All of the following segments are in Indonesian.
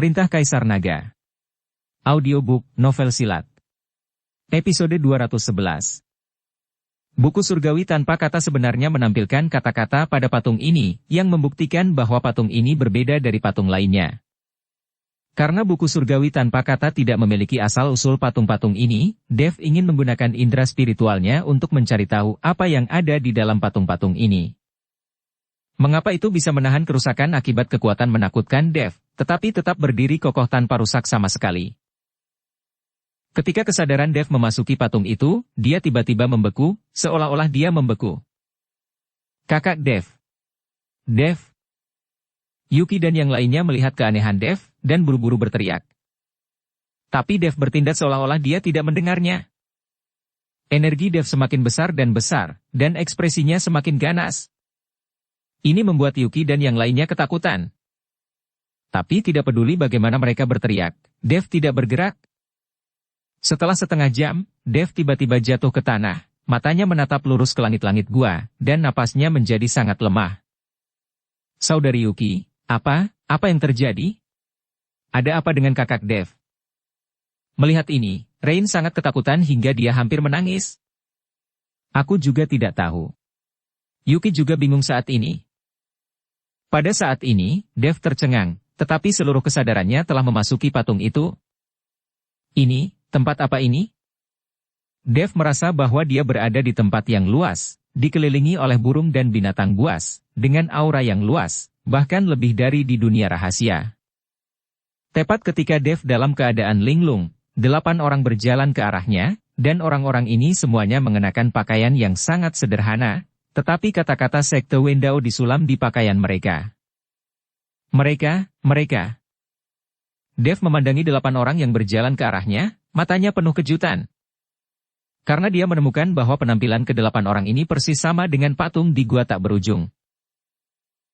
Perintah Kaisar Naga. Audiobook, novel silat. Episode 211. Buku surgawi tanpa kata sebenarnya menampilkan kata-kata pada patung ini, yang membuktikan bahwa patung ini berbeda dari patung lainnya. Karena buku surgawi tanpa kata tidak memiliki asal-usul patung-patung ini, Dev ingin menggunakan indera spiritualnya untuk mencari tahu apa yang ada di dalam patung-patung ini. Mengapa itu bisa menahan kerusakan akibat kekuatan menakutkan Dev, tetapi tetap berdiri kokoh tanpa rusak sama sekali. Ketika kesadaran Dev memasuki patung itu, dia tiba-tiba membeku, seolah-olah dia membeku. Kakak Dev. Dev. Yuki dan yang lainnya melihat keanehan Dev, dan buru-buru berteriak. Tapi Dev bertindak seolah-olah dia tidak mendengarnya. Energi Dev semakin besar, dan ekspresinya semakin ganas. Ini membuat Yuki dan yang lainnya ketakutan. Tapi tidak peduli bagaimana mereka berteriak, Dev tidak bergerak. Setelah setengah jam, Dev tiba-tiba jatuh ke tanah, matanya menatap lurus ke langit-langit gua, dan napasnya menjadi sangat lemah. Saudari Yuki, apa yang terjadi? Ada apa dengan kakak Dev? Melihat ini, Rain sangat ketakutan hingga dia hampir menangis. Aku juga tidak tahu. Yuki juga bingung saat ini. Pada saat ini, Dev tercengang, tetapi seluruh kesadarannya telah memasuki patung itu. Ini, tempat apa ini? Dev merasa bahwa dia berada di tempat yang luas, dikelilingi oleh burung dan binatang buas, dengan aura yang luas, bahkan lebih dari di dunia rahasia. Tepat ketika Dev dalam keadaan linglung, 8 orang berjalan ke arahnya, dan orang-orang ini semuanya mengenakan pakaian yang sangat sederhana, tetapi kata-kata sekte Wendao disulam di pakaian mereka. Mereka. Dev memandangi 8 orang yang berjalan ke arahnya, matanya penuh kejutan. Karena dia menemukan bahwa penampilan ke-8 orang ini persis sama dengan patung di gua tak berujung.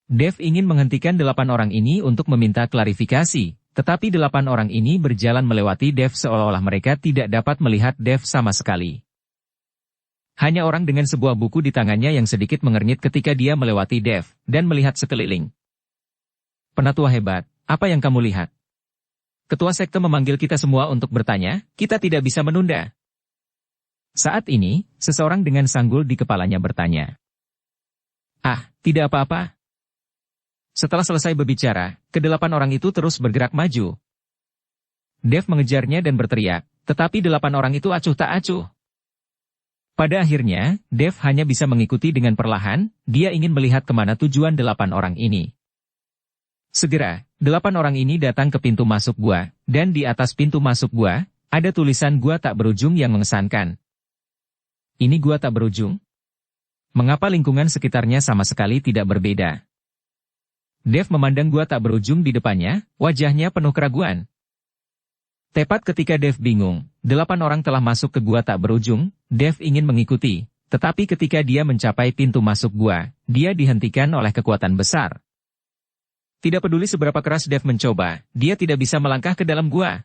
Dev ingin menghentikan 8 orang ini untuk meminta klarifikasi, tetapi 8 orang ini berjalan melewati Dev seolah-olah mereka tidak dapat melihat Dev sama sekali. Hanya orang dengan sebuah buku di tangannya yang sedikit mengernyit ketika dia melewati Dev, dan melihat sekeliling. Penatua hebat, apa yang kamu lihat? Ketua sekte memanggil kita semua untuk bertanya, kita tidak bisa menunda. Saat ini, seseorang dengan sanggul di kepalanya bertanya. Tidak apa-apa. Setelah selesai berbicara, ke-8 orang itu terus bergerak maju. Dev mengejarnya dan berteriak, tetapi 8 orang itu acuh tak acuh. Pada akhirnya, Dev hanya bisa mengikuti dengan perlahan, dia ingin melihat kemana tujuan 8 orang ini. Segera, 8 orang ini datang ke pintu masuk gua, dan di atas pintu masuk gua, ada tulisan gua tak berujung yang mengesankan. Ini gua tak berujung? Mengapa lingkungan sekitarnya sama sekali tidak berbeda? Dev memandang gua tak berujung di depannya, wajahnya penuh keraguan. Tepat ketika Dev bingung, 8 orang telah masuk ke gua tak berujung, Dev ingin mengikuti, tetapi ketika dia mencapai pintu masuk gua, dia dihentikan oleh kekuatan besar. Tidak peduli seberapa keras Dev mencoba, dia tidak bisa melangkah ke dalam gua.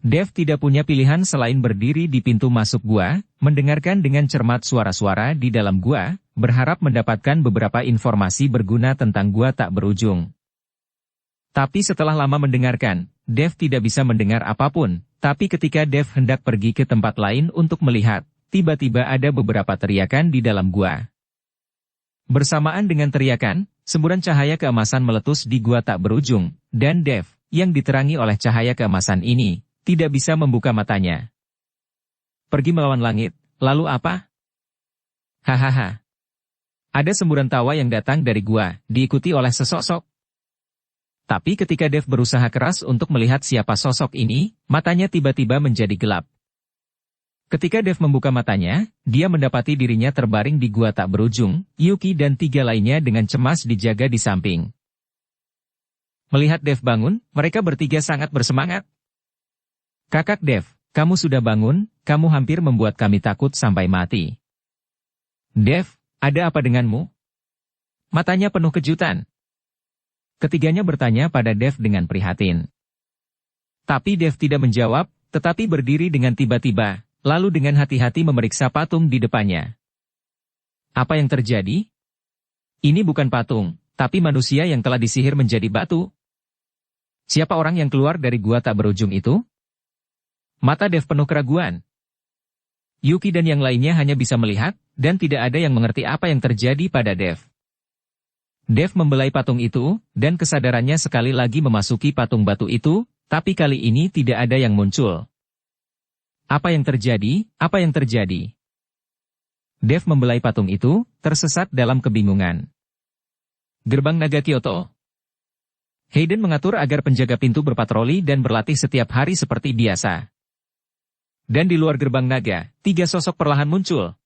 Dev tidak punya pilihan selain berdiri di pintu masuk gua, mendengarkan dengan cermat suara-suara di dalam gua, berharap mendapatkan beberapa informasi berguna tentang gua tak berujung. Tapi setelah lama mendengarkan, Dev tidak bisa mendengar apapun, tapi ketika Dev hendak pergi ke tempat lain untuk melihat, tiba-tiba ada beberapa teriakan di dalam gua. Bersamaan dengan teriakan, semburan cahaya keemasan meletus di gua tak berujung, dan Dev, yang diterangi oleh cahaya keemasan ini, tidak bisa membuka matanya. Pergi melawan langit, lalu apa? Hahaha. Ada semburan tawa yang datang dari gua, diikuti oleh sesosok. Tapi ketika Dev berusaha keras untuk melihat siapa sosok ini, matanya tiba-tiba menjadi gelap. Ketika Dev membuka matanya, dia mendapati dirinya terbaring di gua tak berujung, Yuki dan 3 lainnya dengan cemas dijaga di samping. Melihat Dev bangun, mereka bertiga sangat bersemangat. Kakak Dev, kamu sudah bangun, kamu hampir membuat kami takut sampai mati. Dev, ada apa denganmu? Matanya penuh kejutan. Ketiganya bertanya pada Dev dengan prihatin. Tapi Dev tidak menjawab, tetapi berdiri dengan tiba-tiba, lalu dengan hati-hati memeriksa patung di depannya. Apa yang terjadi? Ini bukan patung, tapi manusia yang telah disihir menjadi batu. Siapa orang yang keluar dari gua tak berujung itu? Mata Dev penuh keraguan. Yuki dan yang lainnya hanya bisa melihat, dan tidak ada yang mengerti apa yang terjadi pada Dev. Dev membelai patung itu, dan kesadarannya sekali lagi memasuki patung batu itu, tapi kali ini tidak ada yang muncul. Apa yang terjadi? Apa yang terjadi? Dev membelai patung itu, tersesat dalam kebingungan. Gerbang Naga Kyoto. Hayden mengatur agar penjaga pintu berpatroli dan berlatih setiap hari seperti biasa. Dan di luar gerbang naga, 3 sosok perlahan muncul.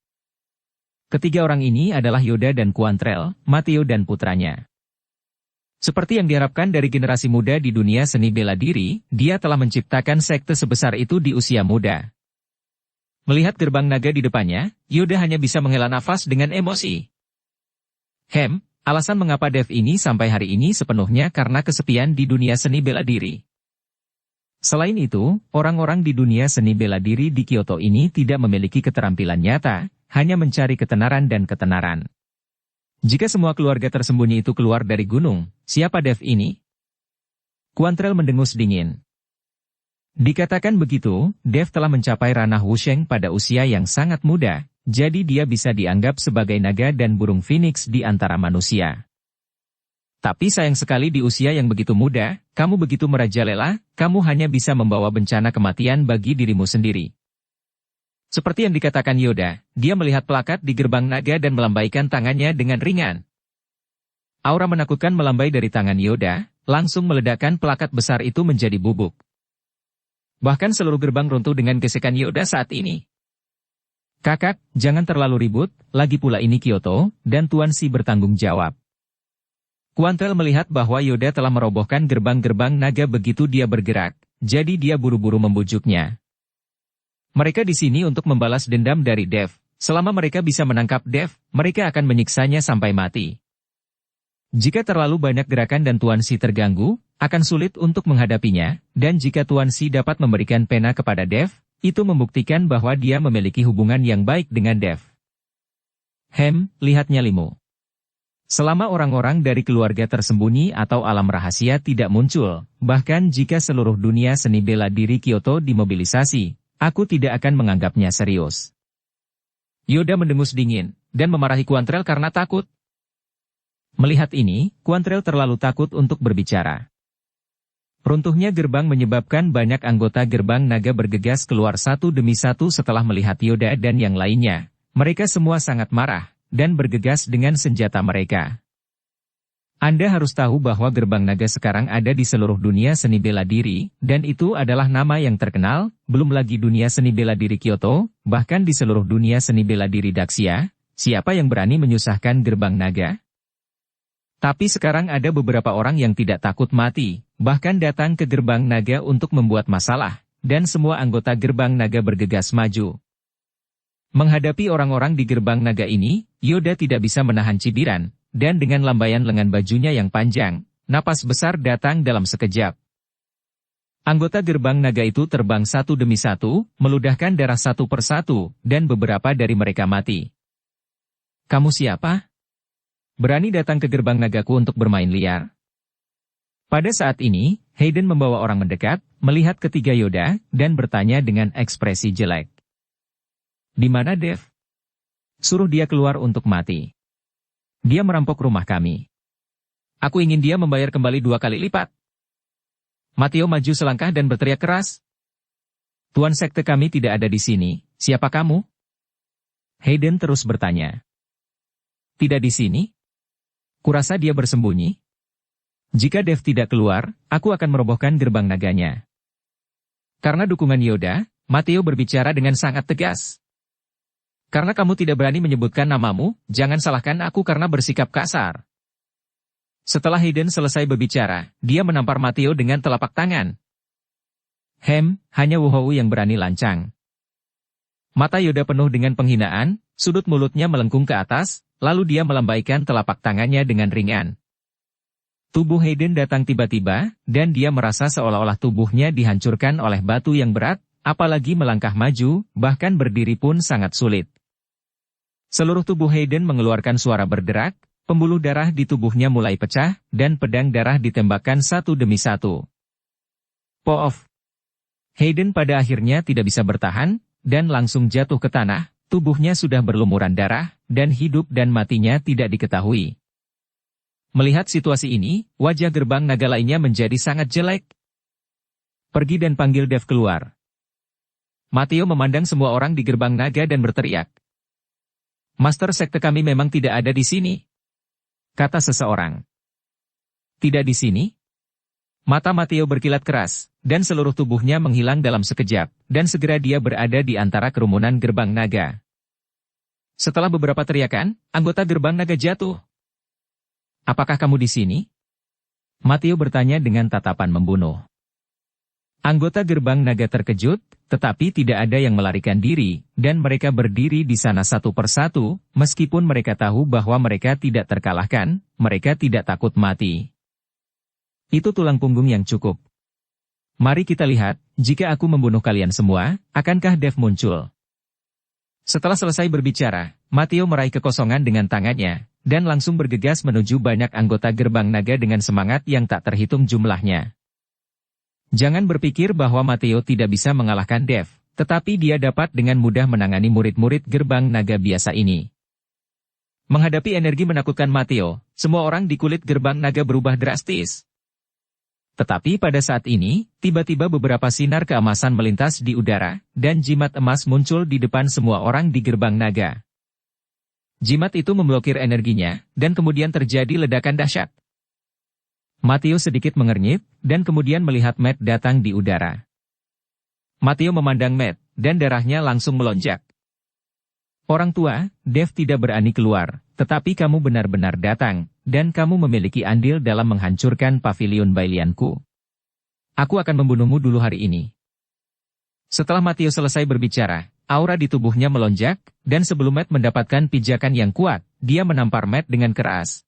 Ketiga orang ini adalah Yoda dan Quantrell, Mateo dan putranya. Seperti yang diharapkan dari generasi muda di dunia seni bela diri, dia telah menciptakan sekte sebesar itu di usia muda. Melihat gerbang naga di depannya, Yoda hanya bisa menghela nafas dengan emosi. Alasan mengapa Dev ini sampai hari ini sepenuhnya karena kesepian di dunia seni bela diri. Selain itu, orang-orang di dunia seni bela diri di Kyoto ini tidak memiliki keterampilan nyata, hanya mencari ketenaran dan ketenaran. Jika semua keluarga tersembunyi itu keluar dari gunung, siapa Dev ini? Quantrell mendengus dingin. Dikatakan begitu, Dev telah mencapai ranah Wusheng pada usia yang sangat muda. Jadi dia bisa dianggap sebagai naga dan burung phoenix di antara manusia. Tapi sayang sekali di usia yang begitu muda, kamu begitu merajalela, kamu hanya bisa membawa bencana kematian bagi dirimu sendiri. Seperti yang dikatakan Yoda, dia melihat plakat di gerbang naga dan melambaikan tangannya dengan ringan. Aura menakutkan melambai dari tangan Yoda, langsung meledakkan plakat besar itu menjadi bubuk. Bahkan seluruh gerbang runtuh dengan gesekan Yoda saat ini. Kakak, jangan terlalu ribut, lagi pula ini Kyoto, dan Tuan Si bertanggung jawab. Quantrell melihat bahwa Yoda telah merobohkan gerbang-gerbang naga begitu dia bergerak, jadi dia buru-buru membujuknya. Mereka di sini untuk membalas dendam dari Dev. Selama mereka bisa menangkap Dev, mereka akan menyiksanya sampai mati. Jika terlalu banyak gerakan dan Tuan Si terganggu, akan sulit untuk menghadapinya, dan jika Tuan Si dapat memberikan pena kepada Dev, itu membuktikan bahwa dia memiliki hubungan yang baik dengan Dev. Lihatnya Limu. Selama orang-orang dari keluarga tersembunyi atau alam rahasia tidak muncul, bahkan jika seluruh dunia seni bela diri Kyoto dimobilisasi, aku tidak akan menganggapnya serius. Yoda mendengus dingin, dan memarahi Quantrell karena takut. Melihat ini, Quantrell terlalu takut untuk berbicara. Runtuhnya gerbang menyebabkan banyak anggota gerbang naga bergegas keluar satu demi satu setelah melihat Yoda dan yang lainnya. Mereka semua sangat marah, dan bergegas dengan senjata mereka. Anda harus tahu bahwa gerbang naga sekarang ada di seluruh dunia seni bela diri, dan itu adalah nama yang terkenal, belum lagi dunia seni bela diri Kyoto, bahkan di seluruh dunia seni bela diri Daxia. Siapa yang berani menyusahkan gerbang naga? Tapi sekarang ada beberapa orang yang tidak takut mati, bahkan datang ke gerbang naga untuk membuat masalah, dan semua anggota gerbang naga bergegas maju. Menghadapi orang-orang di gerbang naga ini, Yoda tidak bisa menahan cibiran, dan dengan lambaian lengan bajunya yang panjang, napas besar datang dalam sekejap. Anggota gerbang naga itu terbang satu demi satu, meludahkan darah satu persatu, dan beberapa dari mereka mati. Kamu siapa? Berani datang ke gerbang nagaku untuk bermain liar? Pada saat ini, Hayden membawa orang mendekat, melihat ketiga Yoda, dan bertanya dengan ekspresi jelek. Di mana Dev? Suruh dia keluar untuk mati. Dia merampok rumah kami. Aku ingin dia membayar kembali 2 kali lipat. Mateo maju selangkah dan berteriak keras. Tuan sekte kami tidak ada di sini, siapa kamu? Hayden terus bertanya. Tidak di sini? Kurasa dia bersembunyi. Jika Dev tidak keluar, aku akan merobohkan gerbang naganya. Karena dukungan Yoda, Mateo berbicara dengan sangat tegas. Karena kamu tidak berani menyebutkan namamu, jangan salahkan aku karena bersikap kasar. Setelah Hayden selesai berbicara, dia menampar Mateo dengan telapak tangan. Hanya Wuhou yang berani lancang. Mata Yoda penuh dengan penghinaan, sudut mulutnya melengkung ke atas, lalu dia melambaikan telapak tangannya dengan ringan. Tubuh Hayden datang tiba-tiba, dan dia merasa seolah-olah tubuhnya dihancurkan oleh batu yang berat, apalagi melangkah maju, bahkan berdiri pun sangat sulit. Seluruh tubuh Hayden mengeluarkan suara berderak, pembuluh darah di tubuhnya mulai pecah, dan pedang darah ditembakkan satu demi satu. Poof. Hayden pada akhirnya tidak bisa bertahan, dan langsung jatuh ke tanah, tubuhnya sudah berlumuran darah, dan hidup dan matinya tidak diketahui. Melihat situasi ini, wajah gerbang naga lainnya menjadi sangat jelek. Pergi dan panggil Dev keluar. Matteo memandang semua orang di gerbang naga dan berteriak. Master sekte kami memang tidak ada di sini, kata seseorang. Tidak di sini? Mata Matteo berkilat keras, dan seluruh tubuhnya menghilang dalam sekejap, dan segera dia berada di antara kerumunan gerbang naga. Setelah beberapa teriakan, anggota gerbang naga jatuh. Apakah kamu di sini? Matteo bertanya dengan tatapan membunuh. Anggota gerbang naga terkejut, tetapi tidak ada yang melarikan diri, dan mereka berdiri di sana satu persatu, meskipun mereka tahu bahwa mereka tidak terkalahkan, mereka tidak takut mati. Itu tulang punggung yang cukup. Mari kita lihat, jika aku membunuh kalian semua, akankah Dev muncul? Setelah selesai berbicara, Matteo meraih kekosongan dengan tangannya, dan langsung bergegas menuju banyak anggota gerbang naga dengan semangat yang tak terhitung jumlahnya. Jangan berpikir bahwa Matteo tidak bisa mengalahkan Dev, tetapi dia dapat dengan mudah menangani murid-murid gerbang naga biasa ini. Menghadapi energi menakutkan Matteo, semua orang di kulit gerbang naga berubah drastis. Tetapi pada saat ini, tiba-tiba beberapa sinar keemasan melintas di udara, dan jimat emas muncul di depan semua orang di gerbang naga. Jimat itu memblokir energinya, dan kemudian terjadi ledakan dahsyat. Matteo sedikit mengernyit, dan kemudian melihat Matt datang di udara. Matteo memandang Matt, dan darahnya langsung melonjak. Orang tua, Dev tidak berani keluar, tetapi kamu benar-benar datang, dan kamu memiliki andil dalam menghancurkan pavilion Bailianku. Aku akan membunuhmu dulu hari ini. Setelah Matteo selesai berbicara, aura di tubuhnya melonjak, dan sebelum Matt mendapatkan pijakan yang kuat, dia menampar Matt dengan keras.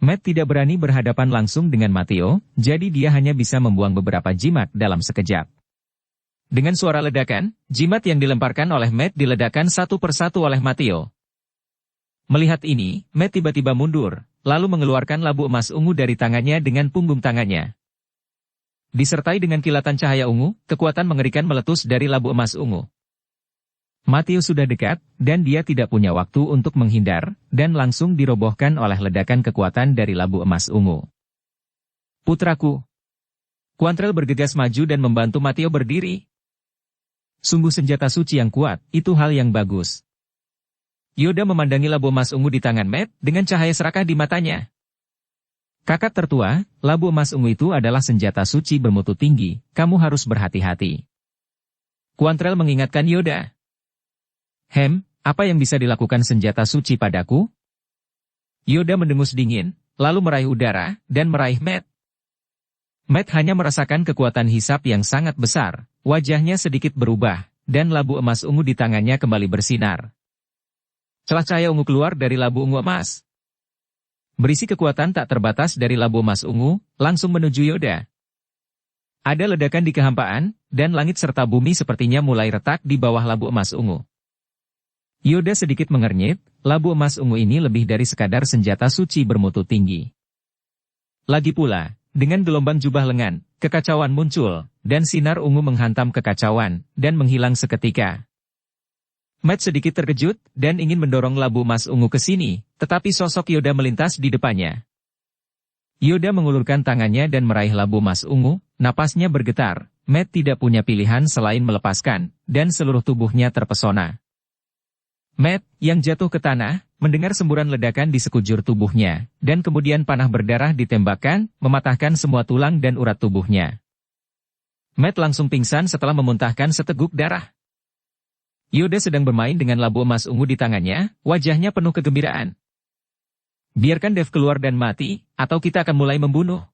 Matt tidak berani berhadapan langsung dengan Matteo, jadi dia hanya bisa membuang beberapa jimat dalam sekejap. Dengan suara ledakan, jimat yang dilemparkan oleh Matt diledakkan satu persatu oleh Matteo. Melihat ini, Matt tiba-tiba mundur, lalu mengeluarkan labu emas ungu dari tangannya dengan punggung tangannya. Disertai dengan kilatan cahaya ungu, kekuatan mengerikan meletus dari labu emas ungu. Matteo sudah dekat, dan dia tidak punya waktu untuk menghindar, dan langsung dirobohkan oleh ledakan kekuatan dari labu emas ungu. Putraku. Quantrell bergegas maju dan membantu Matteo berdiri. Sungguh senjata suci yang kuat, itu hal yang bagus. Yoda memandangi labu emas ungu di tangan Matt, dengan cahaya serakah di matanya. Kakak tertua, labu emas ungu itu adalah senjata suci bermutu tinggi, kamu harus berhati-hati. Quantrell mengingatkan Yoda. Apa yang bisa dilakukan senjata suci padaku? Yoda mendengus dingin, lalu meraih udara, dan meraih Matt. Matt hanya merasakan kekuatan hisap yang sangat besar, wajahnya sedikit berubah, dan labu emas ungu di tangannya kembali bersinar. Celah cahaya ungu keluar dari labu ungu emas. Berisi kekuatan tak terbatas dari labu emas ungu, langsung menuju Yoda. Ada ledakan di kehampaan, dan langit serta bumi sepertinya mulai retak di bawah labu emas ungu. Yoda sedikit mengernyit, labu emas ungu ini lebih dari sekadar senjata suci bermutu tinggi. Lagi pula, dengan gelombang jubah lengan, kekacauan muncul, dan sinar ungu menghantam kekacauan, dan menghilang seketika. Matt sedikit terkejut, dan ingin mendorong labu emas ungu ke sini, tetapi sosok Yoda melintas di depannya. Yoda mengulurkan tangannya dan meraih labu emas ungu, napasnya bergetar, Matt tidak punya pilihan selain melepaskan, dan seluruh tubuhnya terpesona. Matt, yang jatuh ke tanah, mendengar semburan ledakan di sekujur tubuhnya, dan kemudian panah berdarah ditembakkan, mematahkan semua tulang dan urat tubuhnya. Matt langsung pingsan setelah memuntahkan seteguk darah. Yoda sedang bermain dengan labu emas ungu di tangannya, wajahnya penuh kegembiraan. Biarkan Dev keluar dan mati, atau kita akan mulai membunuh.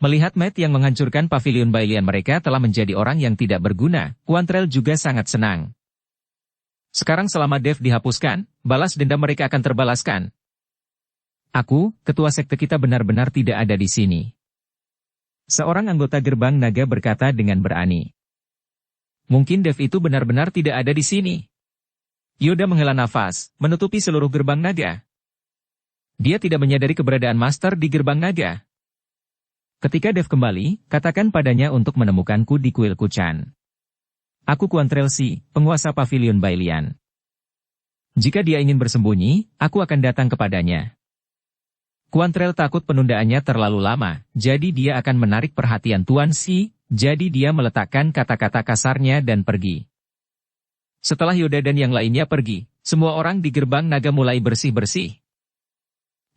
Melihat Matt yang menghancurkan pavilion Bailian mereka telah menjadi orang yang tidak berguna, Quantrell juga sangat senang. Sekarang selama Dev dihapuskan, balas dendam mereka akan terbalaskan. Aku, ketua sekte kita benar-benar tidak ada di sini. Seorang anggota gerbang naga berkata dengan berani. Mungkin Dev itu benar-benar tidak ada di sini. Yoda menghela nafas, menutupi seluruh gerbang naga. Dia tidak menyadari keberadaan Master di gerbang naga. Ketika Dev kembali, katakan padanya untuk menemukanku di kuil Kuchan. Aku Quantrell Si, penguasa pavilion Bailian. Jika dia ingin bersembunyi, aku akan datang kepadanya. Quantrell takut penundaannya terlalu lama, jadi dia akan menarik perhatian Tuan Si, jadi dia meletakkan kata-kata kasarnya dan pergi. Setelah Yoda dan yang lainnya pergi, semua orang di gerbang naga mulai bersih-bersih.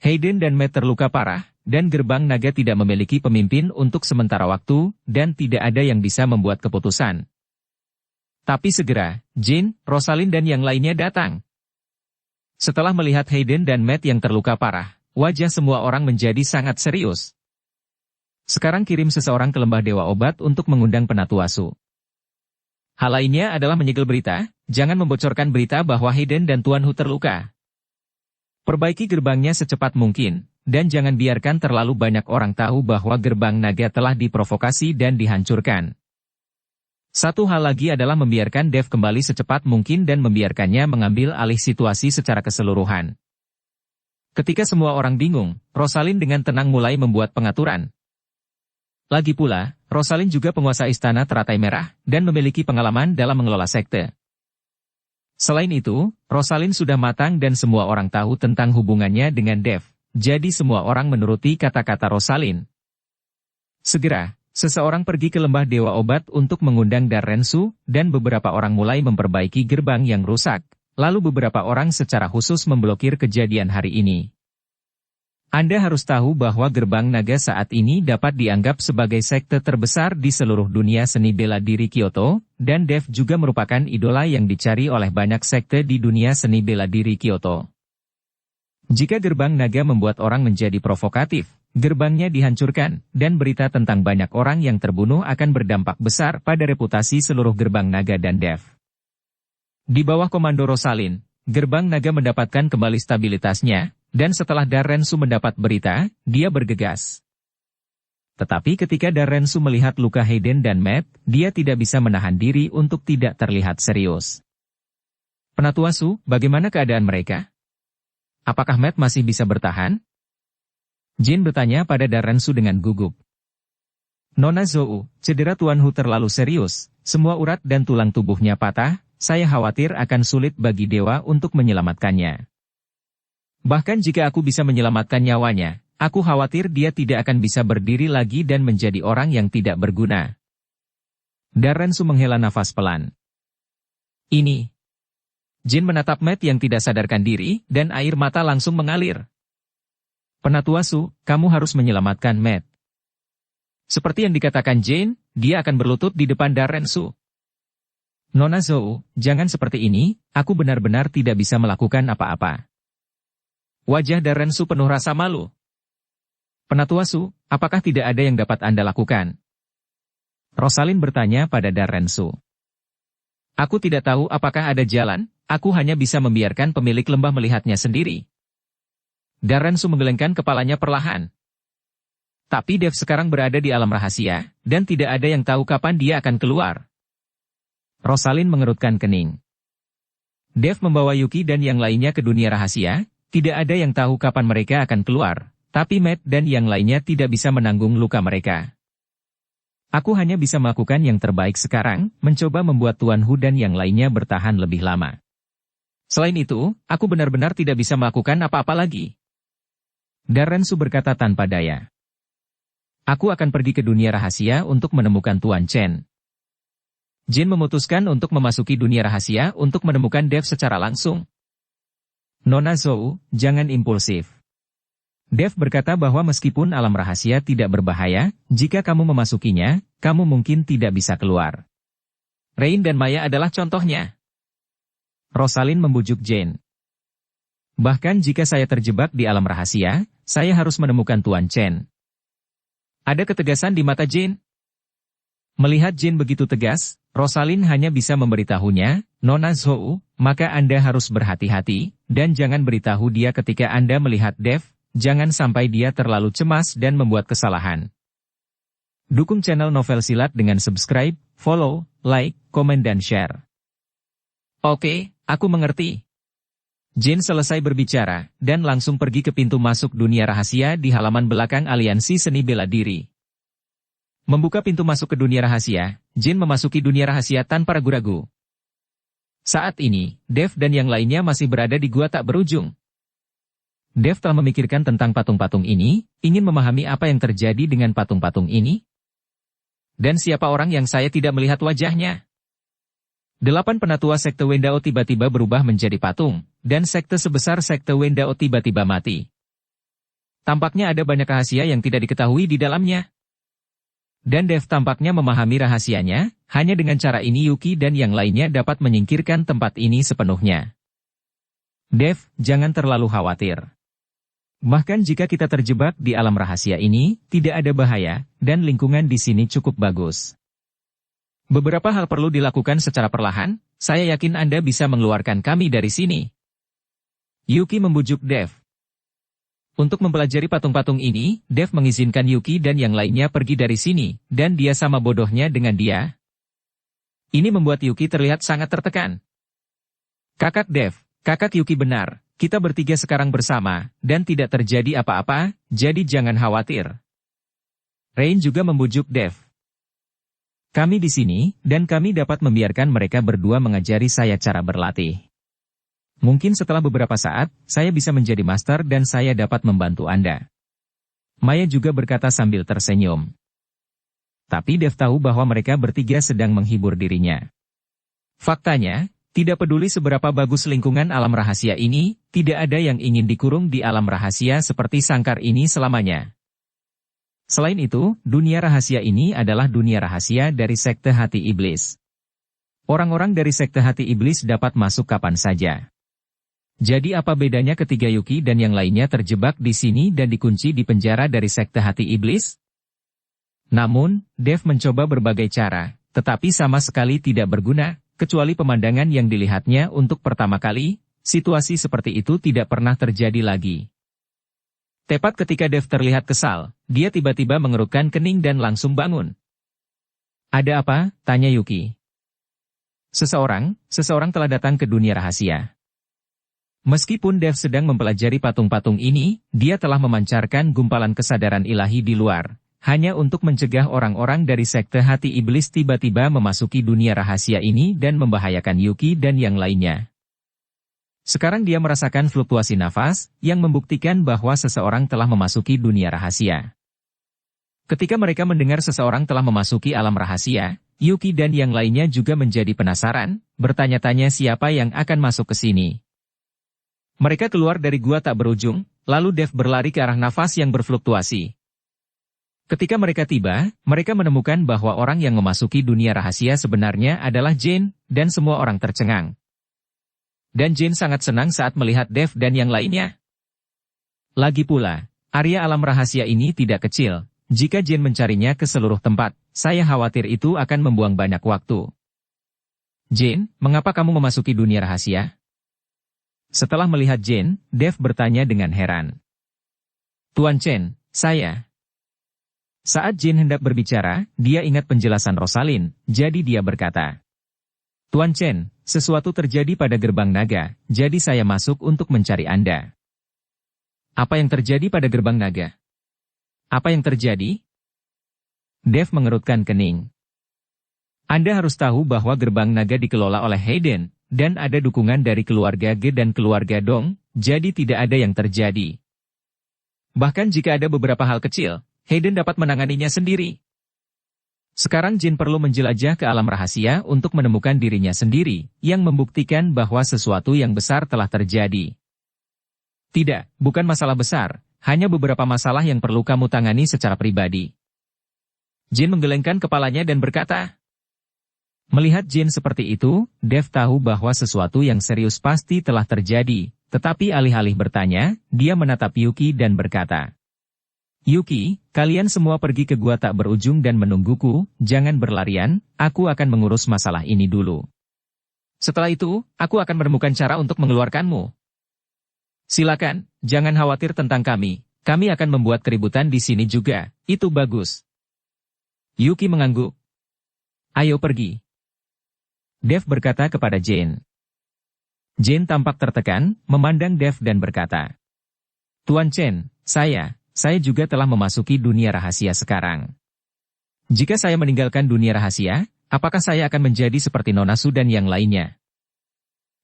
Hayden dan Matt terluka parah, dan gerbang naga tidak memiliki pemimpin untuk sementara waktu, dan tidak ada yang bisa membuat keputusan. Tapi segera, Jin, Rosalind dan yang lainnya datang. Setelah melihat Hayden dan Matt yang terluka parah, wajah semua orang menjadi sangat serius. Sekarang kirim seseorang ke lembah Dewa Obat untuk mengundang Penatuasu. Hal lainnya adalah menyegel berita, jangan membocorkan berita bahwa Hayden dan Tuan Hu terluka. Perbaiki gerbangnya secepat mungkin, dan jangan biarkan terlalu banyak orang tahu bahwa gerbang naga telah diprovokasi dan dihancurkan. Satu hal lagi adalah membiarkan Dev kembali secepat mungkin dan membiarkannya mengambil alih situasi secara keseluruhan. Ketika semua orang bingung, Rosalind dengan tenang mulai membuat pengaturan. Lagi pula, Rosalind juga penguasa istana teratai merah, dan memiliki pengalaman dalam mengelola sekte. Selain itu, Rosalind sudah matang dan semua orang tahu tentang hubungannya dengan Dev, jadi semua orang menuruti kata-kata Rosalind. Segera, seseorang pergi ke lembah Dewa Obat untuk mengundang Darrensu, dan beberapa orang mulai memperbaiki gerbang yang rusak, lalu beberapa orang secara khusus memblokir kejadian hari ini. Anda harus tahu bahwa gerbang naga saat ini dapat dianggap sebagai sekte terbesar di seluruh dunia seni bela diri Kyoto, dan Dev juga merupakan idola yang dicari oleh banyak sekte di dunia seni bela diri Kyoto. Jika gerbang naga membuat orang menjadi provokatif, gerbangnya dihancurkan, dan berita tentang banyak orang yang terbunuh akan berdampak besar pada reputasi seluruh gerbang naga dan Dev. Di bawah komando Rosalind, gerbang naga mendapatkan kembali stabilitasnya, dan setelah Darrensu mendapat berita, dia bergegas. Tetapi ketika Darrensu melihat luka Hayden dan Matt, dia tidak bisa menahan diri untuk tidak terlihat serius. Penatuasu, bagaimana keadaan mereka? Apakah Matt masih bisa bertahan? Jin bertanya pada Darrensu dengan gugup. Nona Zhou, cedera Tuan Hu terlalu serius, semua urat dan tulang tubuhnya patah, saya khawatir akan sulit bagi dewa untuk menyelamatkannya. Bahkan jika aku bisa menyelamatkan nyawanya, aku khawatir dia tidak akan bisa berdiri lagi dan menjadi orang yang tidak berguna. Darrensu menghela nafas pelan. Ini. Jin menatap Matt yang tidak sadarkan diri, dan air mata langsung mengalir. Penatuasu, kamu harus menyelamatkan Matt. Seperti yang dikatakan Jane, dia akan berlutut di depan Darrensu. Nona Zhou, jangan seperti ini, aku benar-benar tidak bisa melakukan apa-apa. Wajah Darrensu penuh rasa malu. Penatuasu, apakah tidak ada yang dapat Anda lakukan? Rosalind bertanya pada Darrensu. Aku tidak tahu apakah ada jalan, aku hanya bisa membiarkan pemilik lembah melihatnya sendiri. Darrensu menggelengkan kepalanya perlahan. Tapi Dev sekarang berada di alam rahasia, dan tidak ada yang tahu kapan dia akan keluar. Rosalind mengerutkan kening. Dev membawa Yuki dan yang lainnya ke dunia rahasia, tidak ada yang tahu kapan mereka akan keluar, tapi Matt dan yang lainnya tidak bisa menanggung luka mereka. Aku hanya bisa melakukan yang terbaik sekarang, mencoba membuat Tuan Hu dan yang lainnya bertahan lebih lama. Selain itu, aku benar-benar tidak bisa melakukan apa-apa lagi. Darrensu berkata tanpa daya. Aku akan pergi ke dunia rahasia untuk menemukan Tuan Chen. Jin memutuskan untuk memasuki dunia rahasia untuk menemukan Dev secara langsung. Nona Zhou, jangan impulsif. Dev berkata bahwa meskipun alam rahasia tidak berbahaya, jika kamu memasukinya, kamu mungkin tidak bisa keluar. Rain dan Maya adalah contohnya. Rosalind membujuk Jane. Bahkan jika saya terjebak di alam rahasia, saya harus menemukan Tuan Chen. Ada ketegasan di mata Jane. Melihat Jane begitu tegas, Rosalind hanya bisa memberitahunya, Nona Zhou, maka Anda harus berhati-hati, dan jangan beritahu dia ketika Anda melihat Dev, jangan sampai dia terlalu cemas dan membuat kesalahan. Dukung channel Novel Silat dengan subscribe, follow, like, komen dan share. Oke, aku mengerti. Jin selesai berbicara, dan langsung pergi ke pintu masuk dunia rahasia di halaman belakang Aliansi Seni Bela Diri. Membuka pintu masuk ke dunia rahasia, Jin memasuki dunia rahasia tanpa ragu-ragu. Saat ini, Dev dan yang lainnya masih berada di gua tak berujung. Dev telah memikirkan tentang patung-patung ini, ingin memahami apa yang terjadi dengan patung-patung ini. Dan siapa orang yang saya tidak melihat wajahnya? 8 penatua sekte Wendao tiba-tiba berubah menjadi patung, dan sekte sebesar sekte Wendao tiba-tiba mati. Tampaknya ada banyak rahasia yang tidak diketahui di dalamnya. Dan Dev tampaknya memahami rahasianya, hanya dengan cara ini Yuki dan yang lainnya dapat menyingkirkan tempat ini sepenuhnya. Dev, jangan terlalu khawatir. Bahkan jika kita terjebak di alam rahasia ini, tidak ada bahaya, dan lingkungan di sini cukup bagus. Beberapa hal perlu dilakukan secara perlahan, saya yakin Anda bisa mengeluarkan kami dari sini. Yuki membujuk Dev. Untuk mempelajari patung-patung ini, Dev mengizinkan Yuki dan yang lainnya pergi dari sini, dan dia sama bodohnya dengan dia. Ini membuat Yuki terlihat sangat tertekan. Kakak Dev, kakak Yuki benar, kita bertiga sekarang bersama, dan tidak terjadi apa-apa, jadi jangan khawatir. Rain juga membujuk Dev. Kami di sini, dan kami dapat membiarkan mereka berdua mengajari saya cara berlatih. Mungkin setelah beberapa saat, saya bisa menjadi master dan saya dapat membantu Anda. Maya juga berkata sambil tersenyum. Tapi Dev tahu bahwa mereka bertiga sedang menghibur dirinya. Faktanya, tidak peduli seberapa bagus lingkungan alam rahasia ini, tidak ada yang ingin dikurung di alam rahasia seperti sangkar ini selamanya. Selain itu, dunia rahasia ini adalah dunia rahasia dari sekte hati iblis. Orang-orang dari sekte hati iblis dapat masuk kapan saja. Jadi apa bedanya ketika Yuki dan yang lainnya terjebak di sini dan dikunci di penjara dari sekte hati iblis? Namun, Dev mencoba berbagai cara, tetapi sama sekali tidak berguna, kecuali pemandangan yang dilihatnya untuk pertama kali, situasi seperti itu tidak pernah terjadi lagi. Tepat ketika Dev terlihat kesal, dia tiba-tiba mengerutkan kening dan langsung bangun. Ada apa? Tanya Yuki. Seseorang telah datang ke dunia rahasia. Meskipun Dev sedang mempelajari patung-patung ini, dia telah memancarkan gumpalan kesadaran ilahi di luar, hanya untuk mencegah orang-orang dari sekte hati iblis tiba-tiba memasuki dunia rahasia ini dan membahayakan Yuki dan yang lainnya. Sekarang dia merasakan fluktuasi nafas, yang membuktikan bahwa seseorang telah memasuki dunia rahasia. Ketika mereka mendengar seseorang telah memasuki alam rahasia, Yuki dan yang lainnya juga menjadi penasaran, bertanya-tanya siapa yang akan masuk ke sini. Mereka keluar dari gua tak berujung, lalu Dev berlari ke arah nafas yang berfluktuasi. Ketika mereka tiba, mereka menemukan bahwa orang yang memasuki dunia rahasia sebenarnya adalah Jin, dan semua orang tercengang. Dan Jin sangat senang saat melihat Dev dan yang lainnya. Lagi pula, area alam rahasia ini tidak kecil. Jika Jin mencarinya ke seluruh tempat, saya khawatir itu akan membuang banyak waktu. Jin, mengapa kamu memasuki dunia rahasia? Setelah melihat Jin, Dev bertanya dengan heran. Tuan Chen, saya. Saat Jin hendak berbicara, dia ingat penjelasan Rosalind, jadi dia berkata. Tuan Chen, sesuatu terjadi pada gerbang naga, jadi saya masuk untuk mencari Anda. Apa yang terjadi pada gerbang naga? Apa yang terjadi? Dev mengerutkan kening. Anda harus tahu bahwa gerbang naga dikelola oleh Hayden, dan ada dukungan dari keluarga Ge dan keluarga Dong, jadi tidak ada yang terjadi. Bahkan jika ada beberapa hal kecil, Hayden dapat menanganinya sendiri. Sekarang Jin perlu menjelajah ke alam rahasia untuk menemukan dirinya sendiri, yang membuktikan bahwa sesuatu yang besar telah terjadi. Tidak, bukan masalah besar, hanya beberapa masalah yang perlu kamu tangani secara pribadi. Jin menggelengkan kepalanya dan berkata, melihat Jin seperti itu, Dev tahu bahwa sesuatu yang serius pasti telah terjadi, tetapi alih-alih bertanya, dia menatap Yuki dan berkata, Yuki, kalian semua pergi ke gua tak berujung dan menungguku, jangan berlarian, aku akan mengurus masalah ini dulu. Setelah itu, aku akan menemukan cara untuk mengeluarkanmu. Silakan, jangan khawatir tentang kami akan membuat keributan di sini juga, itu bagus. Yuki mengangguk. Ayo pergi. Dev berkata kepada Jin. Jin tampak tertekan, memandang Dev dan berkata, Tuan Chen, saya juga telah memasuki dunia rahasia sekarang. Jika saya meninggalkan dunia rahasia, apakah saya akan menjadi seperti Nona Su dan yang lainnya?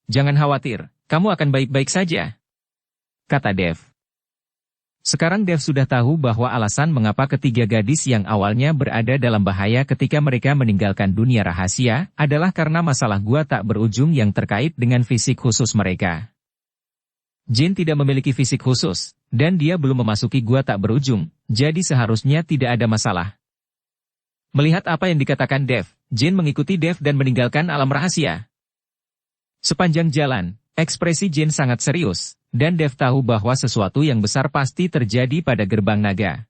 Jangan khawatir, kamu akan baik-baik saja, kata Dev. Sekarang Dev sudah tahu bahwa alasan mengapa ketiga gadis yang awalnya berada dalam bahaya ketika mereka meninggalkan dunia rahasia adalah karena masalah gua tak berujung yang terkait dengan fisik khusus mereka. Jin tidak memiliki fisik khusus, dan dia belum memasuki gua tak berujung, jadi seharusnya tidak ada masalah. Melihat apa yang dikatakan Dev, Jin mengikuti Dev dan meninggalkan alam rahasia. Sepanjang jalan, ekspresi Jin sangat serius, dan Dev tahu bahwa sesuatu yang besar pasti terjadi pada gerbang naga.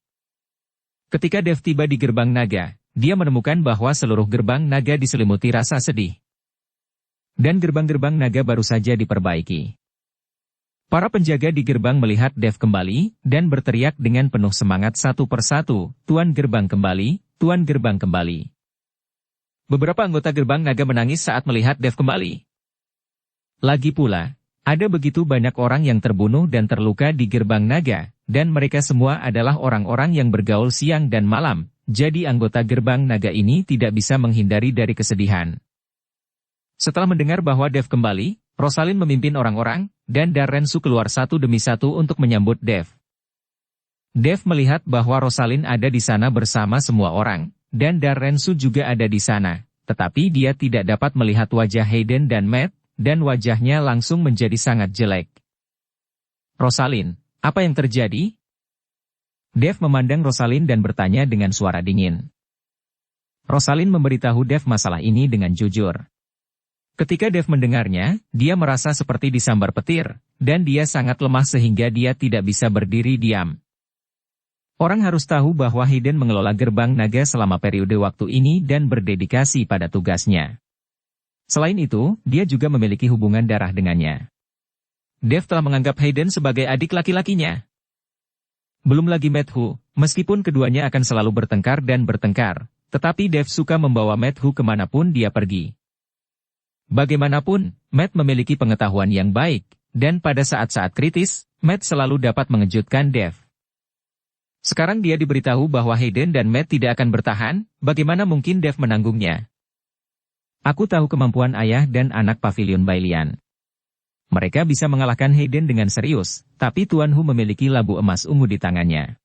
Ketika Dev tiba di gerbang naga, dia menemukan bahwa seluruh gerbang naga diselimuti rasa sedih. Dan gerbang-gerbang naga baru saja diperbaiki. Para penjaga di gerbang melihat Dev kembali, dan berteriak dengan penuh semangat satu persatu, "Tuan gerbang kembali, Tuan gerbang kembali." Beberapa anggota gerbang naga menangis saat melihat Dev kembali. Lagi pula, ada begitu banyak orang yang terbunuh dan terluka di gerbang naga, dan mereka semua adalah orang-orang yang bergaul siang dan malam, jadi anggota gerbang naga ini tidak bisa menghindari dari kesedihan. Setelah mendengar bahwa Dev kembali, Rosalind memimpin orang-orang, dan Darrensu keluar satu demi satu untuk menyambut Dev. Dev melihat bahwa Rosalind ada di sana bersama semua orang, dan Darrensu juga ada di sana, tetapi dia tidak dapat melihat wajah Hayden dan Matt, dan wajahnya langsung menjadi sangat jelek. "Rosalind, apa yang terjadi?" Dev memandang Rosalind dan bertanya dengan suara dingin. Rosalind memberitahu Dev masalah ini dengan jujur. Ketika Dev mendengarnya, dia merasa seperti disambar petir, dan dia sangat lemah sehingga dia tidak bisa berdiri diam. Orang harus tahu bahwa Hayden mengelola gerbang naga selama periode waktu ini dan berdedikasi pada tugasnya. Selain itu, dia juga memiliki hubungan darah dengannya. Dev telah menganggap Hayden sebagai adik laki-lakinya. Belum lagi Matt-Hu, meskipun keduanya akan selalu bertengkar dan bertengkar, tetapi Dev suka membawa Matt-Hu kemanapun dia pergi. Bagaimanapun, Matt memiliki pengetahuan yang baik, dan pada saat-saat kritis, Matt selalu dapat mengejutkan Dev. Sekarang dia diberitahu bahwa Hayden dan Matt tidak akan bertahan, bagaimana mungkin Dev menanggungnya? "Aku tahu kemampuan ayah dan anak Pavilion Bailian. Mereka bisa mengalahkan Hayden dengan serius, tapi Tuan Hu memiliki labu emas ungu di tangannya.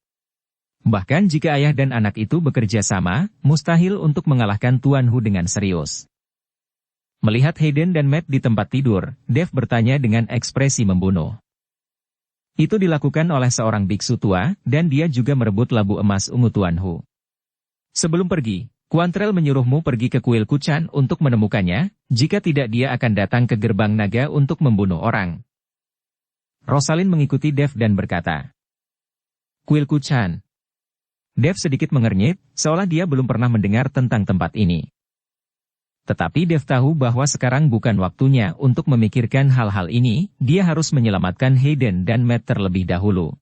Bahkan jika ayah dan anak itu bekerja sama, mustahil untuk mengalahkan Tuan Hu dengan serius." Melihat Hayden dan Matt di tempat tidur, Dev bertanya dengan ekspresi membunuh. Itu dilakukan oleh seorang biksu tua, dan dia juga merebut labu emas ungu Tuan Hu. Sebelum pergi, Quantrell menyuruhmu pergi ke kuil Kuchan untuk menemukannya, jika tidak dia akan datang ke gerbang naga untuk membunuh orang. Rosalind mengikuti Dev dan berkata, "Kuil Kuchan." Dev sedikit mengernyit, seolah dia belum pernah mendengar tentang tempat ini. Tetapi Dev tahu bahwa sekarang bukan waktunya untuk memikirkan hal-hal ini, dia harus menyelamatkan Hayden dan Matt terlebih dahulu.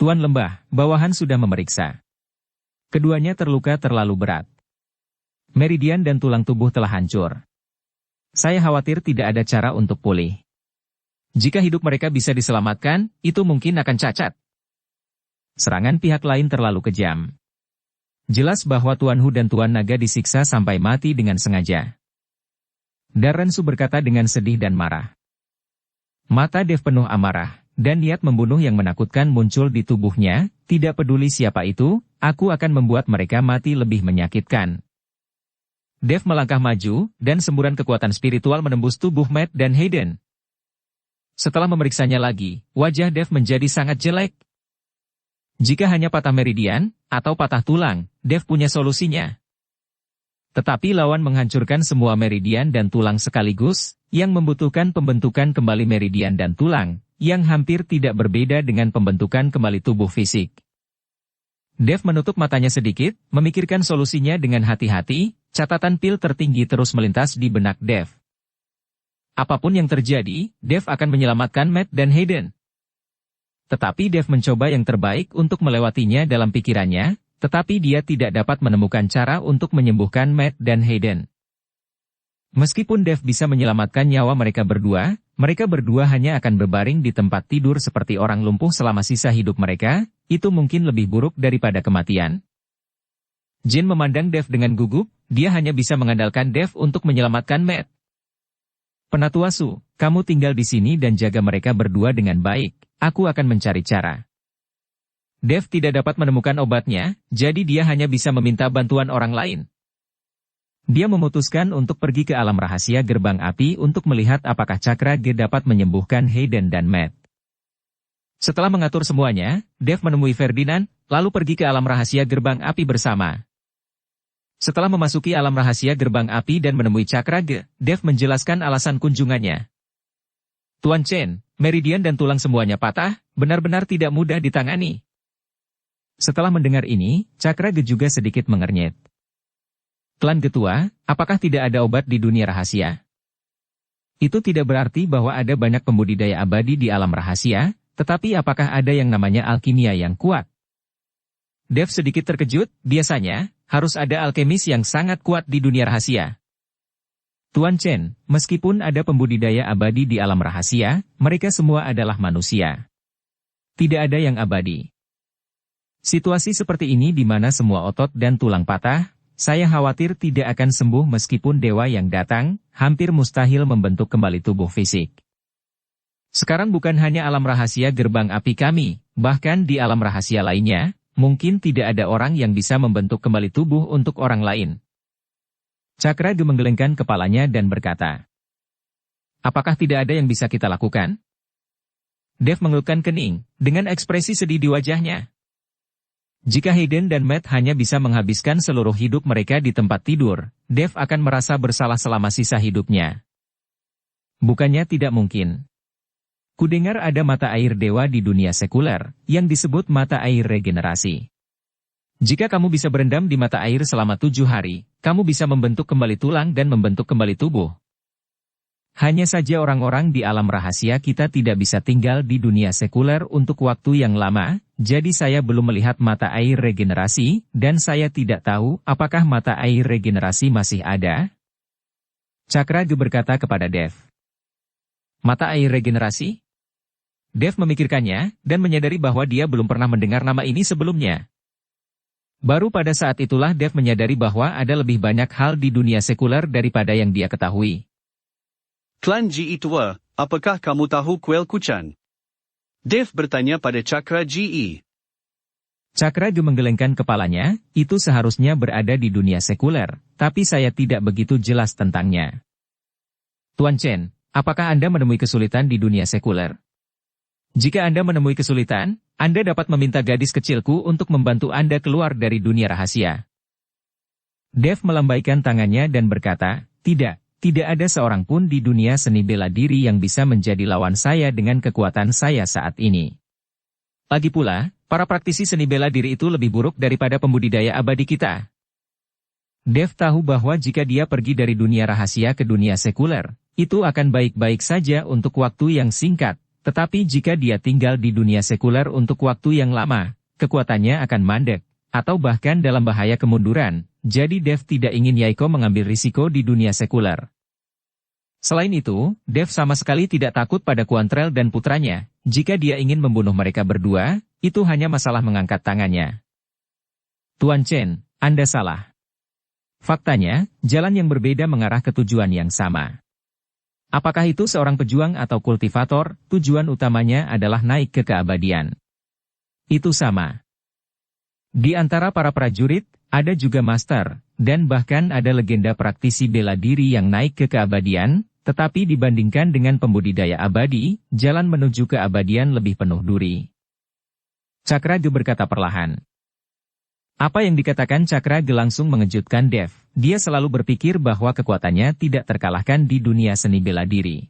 "Tuan Lembah, bawahan sudah memeriksa. Keduanya terluka terlalu berat. Meridian dan tulang tubuh telah hancur. Saya khawatir tidak ada cara untuk pulih. Jika hidup mereka bisa diselamatkan, itu mungkin akan cacat. Serangan pihak lain terlalu kejam. Jelas bahwa Tuan Hu dan Tuan Naga disiksa sampai mati dengan sengaja." Darrensu berkata dengan sedih dan marah. Mata Dev penuh amarah, dan niat membunuh yang menakutkan muncul di tubuhnya. "Tidak peduli siapa itu, aku akan membuat mereka mati lebih menyakitkan." Dev melangkah maju, dan semburan kekuatan spiritual menembus tubuh Matt dan Hayden. Setelah memeriksanya lagi, wajah Dev menjadi sangat jelek. Jika hanya patah meridian, atau patah tulang, Dev punya solusinya. Tetapi lawan menghancurkan semua meridian dan tulang sekaligus, yang membutuhkan pembentukan kembali meridian dan tulang, yang hampir tidak berbeda dengan pembentukan kembali tubuh fisik. Dev menutup matanya sedikit, memikirkan solusinya dengan hati-hati, catatan pil tertinggi terus melintas di benak Dev. Apapun yang terjadi, Dev akan menyelamatkan Matt dan Hayden. Tetapi Dev mencoba yang terbaik untuk melewatinya dalam pikirannya, tetapi dia tidak dapat menemukan cara untuk menyembuhkan Matt dan Hayden. Meskipun Dev bisa menyelamatkan nyawa mereka berdua hanya akan berbaring di tempat tidur seperti orang lumpuh selama sisa hidup mereka, itu mungkin lebih buruk daripada kematian. Jin memandang Dev dengan gugup, dia hanya bisa mengandalkan Dev untuk menyelamatkan Matt. Penatua Su, kamu tinggal di sini dan jaga mereka berdua dengan baik, aku akan mencari cara. Dev tidak dapat menemukan obatnya, jadi dia hanya bisa meminta bantuan orang lain. Dia memutuskan untuk pergi ke alam rahasia gerbang api untuk melihat apakah Cakra G dapat menyembuhkan Hayden dan Matt. Setelah mengatur semuanya, Dev menemui Ferdinand, lalu pergi ke alam rahasia gerbang api bersama. Setelah memasuki alam rahasia gerbang api dan menemui Cakra G, Dev menjelaskan alasan kunjungannya. Tuan Chen, meridian dan tulang semuanya patah, benar-benar tidak mudah ditangani. Setelah mendengar ini, Cakra G juga sedikit mengernyit. Klan Ketua, apakah tidak ada obat di dunia rahasia? Itu tidak berarti bahwa ada banyak pembudidaya abadi di alam rahasia, tetapi apakah ada yang namanya alkimia yang kuat? Dev sedikit terkejut, biasanya, harus ada alkemis yang sangat kuat di dunia rahasia. Tuan Chen, meskipun ada pembudidaya abadi di alam rahasia, mereka semua adalah manusia. Tidak ada yang abadi. Situasi seperti ini di mana semua otot dan tulang patah, saya khawatir tidak akan sembuh meskipun dewa yang datang, hampir mustahil membentuk kembali tubuh fisik. Sekarang bukan hanya alam rahasia gerbang api kami, bahkan di alam rahasia lainnya, mungkin tidak ada orang yang bisa membentuk kembali tubuh untuk orang lain. Cakra G menggelengkan kepalanya dan berkata, apakah tidak ada yang bisa kita lakukan? Dev mengelukkan kening, dengan ekspresi sedih di wajahnya. Jika Hayden dan Matt hanya bisa menghabiskan seluruh hidup mereka di tempat tidur, Dev akan merasa bersalah selama sisa hidupnya. Bukannya tidak mungkin. Kudengar ada mata air dewa di dunia sekuler, yang disebut mata air regenerasi. Jika kamu bisa berendam di mata air selama 7 hari, kamu bisa membentuk kembali tulang dan membentuk kembali tubuh. Hanya saja orang-orang di alam rahasia kita tidak bisa tinggal di dunia sekuler untuk waktu yang lama, jadi saya belum melihat mata air regenerasi, dan saya tidak tahu apakah mata air regenerasi masih ada. Cakra G berkata kepada Dev. Mata air regenerasi? Dev memikirkannya, dan menyadari bahwa dia belum pernah mendengar nama ini sebelumnya. Baru pada saat itulah Dev menyadari bahwa ada lebih banyak hal di dunia sekuler daripada yang dia ketahui. Klan GE tua, apakah kamu tahu kuil kucan? Dev bertanya pada Cakra GE. Cakra G menggelengkan kepalanya, itu seharusnya berada di dunia sekuler, tapi saya tidak begitu jelas tentangnya. Tuan Chen, apakah Anda menemui kesulitan di dunia sekuler? Jika Anda menemui kesulitan, Anda dapat meminta gadis kecilku untuk membantu Anda keluar dari dunia rahasia. Dev melambaikan tangannya dan berkata, tidak ada seorang pun di dunia seni bela diri yang bisa menjadi lawan saya dengan kekuatan saya saat ini. Lagi pula, para praktisi seni bela diri itu lebih buruk daripada pembudidaya abadi kita. Dev tahu bahwa jika dia pergi dari dunia rahasia ke dunia sekuler, itu akan baik-baik saja untuk waktu yang singkat. Tetapi jika dia tinggal di dunia sekuler untuk waktu yang lama, kekuatannya akan mandek, atau bahkan dalam bahaya kemunduran, jadi Dev tidak ingin Yaiko mengambil risiko di dunia sekuler. Selain itu, Dev sama sekali tidak takut pada Quantrell dan putranya, jika dia ingin membunuh mereka berdua, itu hanya masalah mengangkat tangannya. Tuan Chen, Anda salah. Faktanya, jalan yang berbeda mengarah ke tujuan yang sama. Apakah itu seorang pejuang atau kultivator, tujuan utamanya adalah naik ke keabadian. Itu sama. Di antara para prajurit, ada juga master, dan bahkan ada legenda praktisi bela diri yang naik ke keabadian, tetapi dibandingkan dengan pembudidaya abadi, jalan menuju keabadian lebih penuh duri. Cakra G berkata perlahan. Apa yang dikatakan Cakra G langsung mengejutkan Dev. Dia selalu berpikir bahwa kekuatannya tidak terkalahkan di dunia seni bela diri.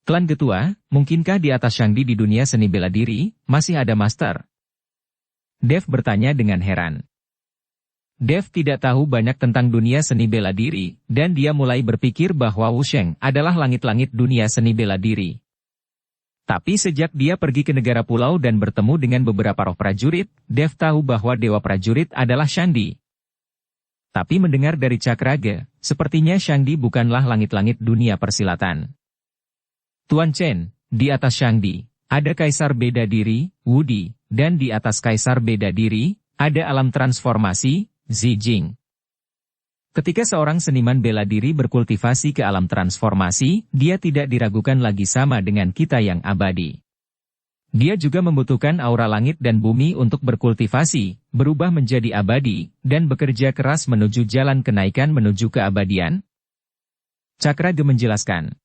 Klan Ketua, mungkinkah di atas Shangdi di dunia seni bela diri, masih ada master? Dev bertanya dengan heran. Dev tidak tahu banyak tentang dunia seni bela diri, dan dia mulai berpikir bahwa Wusheng adalah langit-langit dunia seni bela diri. Tapi sejak dia pergi ke negara pulau dan bertemu dengan beberapa roh prajurit, Dev tahu bahwa dewa prajurit adalah Shangdi. Tapi mendengar dari Cakra G, sepertinya Shangdi bukanlah langit-langit dunia persilatan. Tuan Chen, di atas Shangdi, ada Kaisar Beda Diri, Wudi, dan di atas Kaisar Beda Diri, ada alam transformasi, Xi Jing. Ketika seorang seniman bela diri berkultivasi ke alam transformasi, dia tidak diragukan lagi sama dengan kita yang abadi. Dia juga membutuhkan aura langit dan bumi untuk berkultivasi, berubah menjadi abadi, dan bekerja keras menuju jalan kenaikan menuju keabadian. Cakraga menjelaskan.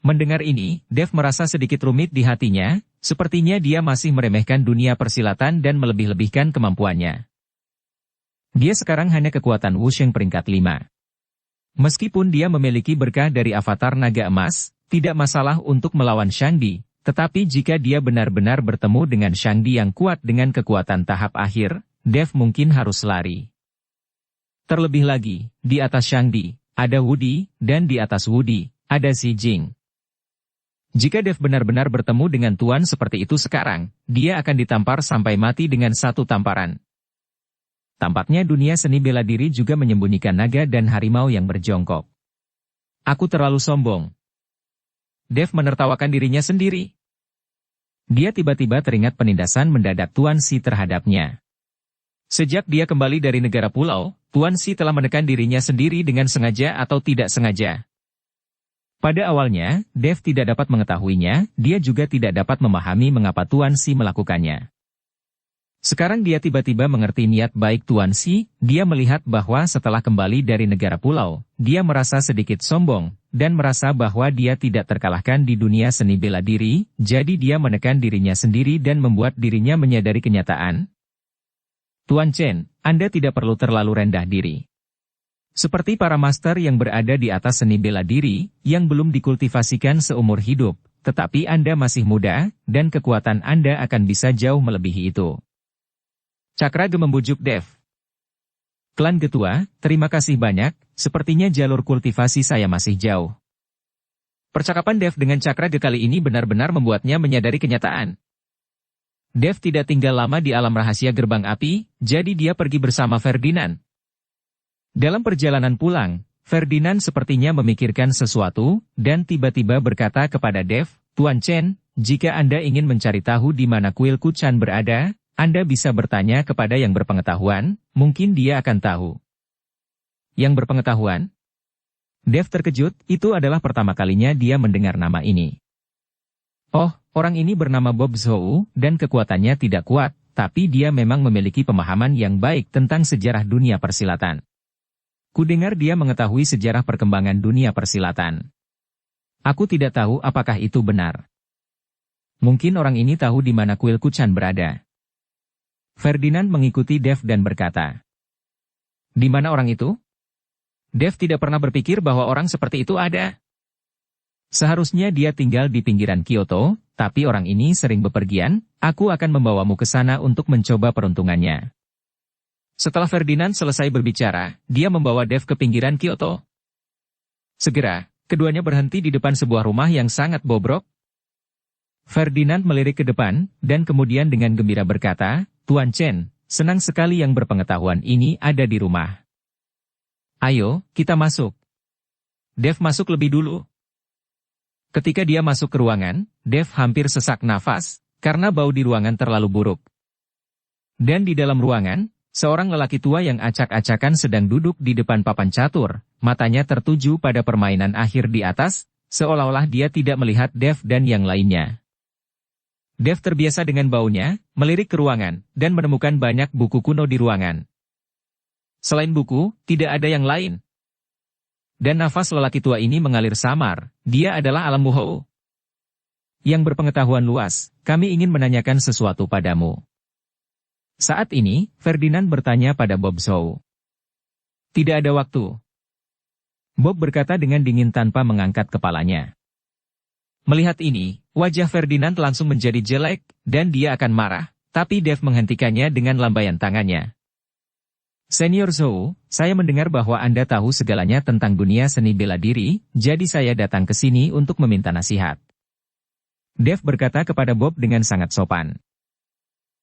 Mendengar ini, Dev merasa sedikit rumit di hatinya, sepertinya dia masih meremehkan dunia persilatan dan melebih-lebihkan kemampuannya. Dia sekarang hanya kekuatan Wusheng peringkat 5. Meskipun dia memiliki berkah dari avatar naga emas, tidak masalah untuk melawan Shangdi, tetapi jika dia benar-benar bertemu dengan Shangdi yang kuat dengan kekuatan tahap akhir, Dev mungkin harus lari. Terlebih lagi, di atas Shangdi, ada Wudi, dan di atas Wudi, ada Xi Jing. Jika Dev benar-benar bertemu dengan Tuan seperti itu sekarang, dia akan ditampar sampai mati dengan satu tamparan. Tampaknya dunia seni bela diri juga menyembunyikan naga dan harimau yang berjongkok. Aku terlalu sombong. Dev menertawakan dirinya sendiri. Dia tiba-tiba teringat penindasan mendadak Tuan Xi terhadapnya. Sejak dia kembali dari negara pulau, Tuan Xi telah menekan dirinya sendiri dengan sengaja atau tidak sengaja. Pada awalnya, Dev tidak dapat mengetahuinya, dia juga tidak dapat memahami mengapa Tuan Xi melakukannya. Sekarang dia tiba-tiba mengerti niat baik Tuan Xi, dia melihat bahwa setelah kembali dari negara pulau, dia merasa sedikit sombong, dan merasa bahwa dia tidak terkalahkan di dunia seni bela diri, jadi dia menekan dirinya sendiri dan membuat dirinya menyadari kenyataan. Tuan Chen, Anda tidak perlu terlalu rendah diri. Seperti para master yang berada di atas seni bela diri, yang belum dikultivasikan seumur hidup, tetapi Anda masih muda, dan kekuatan Anda akan bisa jauh melebihi itu. Cakraga membujuk Dev. Klan Ketua, terima kasih banyak, sepertinya jalur kultivasi saya masih jauh. Percakapan Dev dengan Cakraga kali ini benar-benar membuatnya menyadari kenyataan. Dev tidak tinggal lama di alam rahasia gerbang api, jadi dia pergi bersama Ferdinand. Dalam perjalanan pulang, Ferdinand sepertinya memikirkan sesuatu, dan tiba-tiba berkata kepada Dev, Tuan Chen, jika Anda ingin mencari tahu di mana kuil Kuchan berada, Anda bisa bertanya kepada yang berpengetahuan, mungkin dia akan tahu. Yang berpengetahuan? Dev terkejut, itu adalah pertama kalinya dia mendengar nama ini. Oh, orang ini bernama Bob Zhou, dan kekuatannya tidak kuat, tapi dia memang memiliki pemahaman yang baik tentang sejarah dunia persilatan. Kudengar dia mengetahui sejarah perkembangan dunia persilatan. Aku tidak tahu apakah itu benar. Mungkin orang ini tahu di mana kuil Kuchan berada. Ferdinand mengikuti Dev dan berkata, di mana orang itu? Dev tidak pernah berpikir bahwa orang seperti itu ada. Seharusnya dia tinggal di pinggiran Kyoto, tapi orang ini sering bepergian, aku akan membawamu ke sana untuk mencoba peruntungannya. Setelah Ferdinand selesai berbicara, dia membawa Dev ke pinggiran Kyoto. Segera, keduanya berhenti di depan sebuah rumah yang sangat bobrok. Ferdinand melirik ke depan, dan kemudian dengan gembira berkata, Tuan Chen, senang sekali yang berpengetahuan ini ada di rumah. Ayo, kita masuk. Dev masuk lebih dulu. Ketika dia masuk ke ruangan, Dev hampir sesak nafas, karena bau di ruangan terlalu buruk. Dan di dalam ruangan, seorang lelaki tua yang acak-acakan sedang duduk di depan papan catur, matanya tertuju pada permainan akhir di atas, seolah-olah dia tidak melihat Dev dan yang lainnya. Dev terbiasa dengan baunya, melirik ke ruangan, dan menemukan banyak buku kuno di ruangan. Selain buku, tidak ada yang lain. Dan nafas lelaki tua ini mengalir samar, dia adalah Alam Muhou. Yang berpengetahuan luas, kami ingin menanyakan sesuatu padamu. Saat ini, Ferdinand bertanya pada Bob Zhou. Tidak ada waktu. Bob berkata dengan dingin tanpa mengangkat kepalanya. Melihat ini, wajah Ferdinand langsung menjadi jelek, dan dia akan marah, tapi Dev menghentikannya dengan lambaian tangannya. Senior Zhou, saya mendengar bahwa Anda tahu segalanya tentang dunia seni bela diri, jadi saya datang ke sini untuk meminta nasihat. Dev berkata kepada Bob dengan sangat sopan.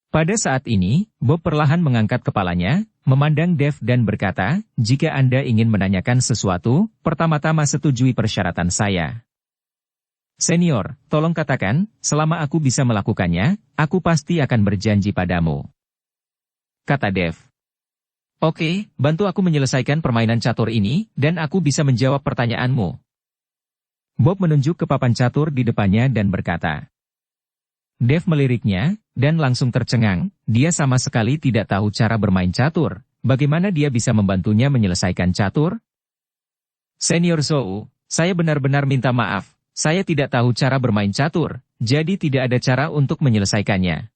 Pada saat ini, Bob perlahan mengangkat kepalanya, memandang Dev dan berkata, jika Anda ingin menanyakan sesuatu, pertama-tama setujui persyaratan saya. Senior, tolong katakan, selama aku bisa melakukannya, aku pasti akan berjanji padamu. Kata Dev. Oke, bantu aku menyelesaikan permainan catur ini, dan aku bisa menjawab pertanyaanmu. Bob menunjuk ke papan catur di depannya dan berkata. Dave meliriknya, dan langsung tercengang, dia sama sekali tidak tahu cara bermain catur. Bagaimana dia bisa membantunya menyelesaikan catur? Senior Zhou, saya benar-benar minta maaf. Saya tidak tahu cara bermain catur, jadi tidak ada cara untuk menyelesaikannya.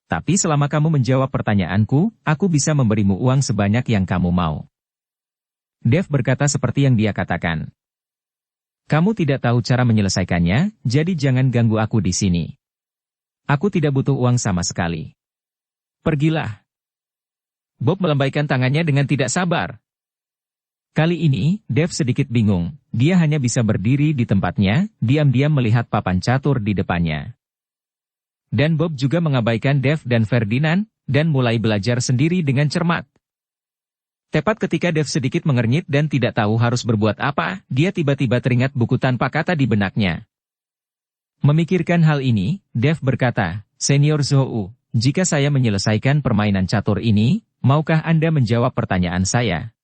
Tapi selama kamu menjawab pertanyaanku, aku bisa memberimu uang sebanyak yang kamu mau. Dave berkata seperti yang dia katakan. Kamu tidak tahu cara menyelesaikannya, jadi jangan ganggu aku di sini. Aku tidak butuh uang sama sekali. Pergilah. Bob melambaikan tangannya dengan tidak sabar. Kali ini, Dave sedikit bingung. Dia hanya bisa berdiri di tempatnya, diam-diam melihat papan catur di depannya. Dan Bob juga mengabaikan Dave dan Ferdinand, dan mulai belajar sendiri dengan cermat. Tepat ketika Dave sedikit mengernyit dan tidak tahu harus berbuat apa, dia tiba-tiba teringat buku tanpa kata di benaknya. Memikirkan hal ini, Dave berkata, Senior Zhou, jika saya menyelesaikan permainan catur ini, maukah Anda menjawab pertanyaan saya?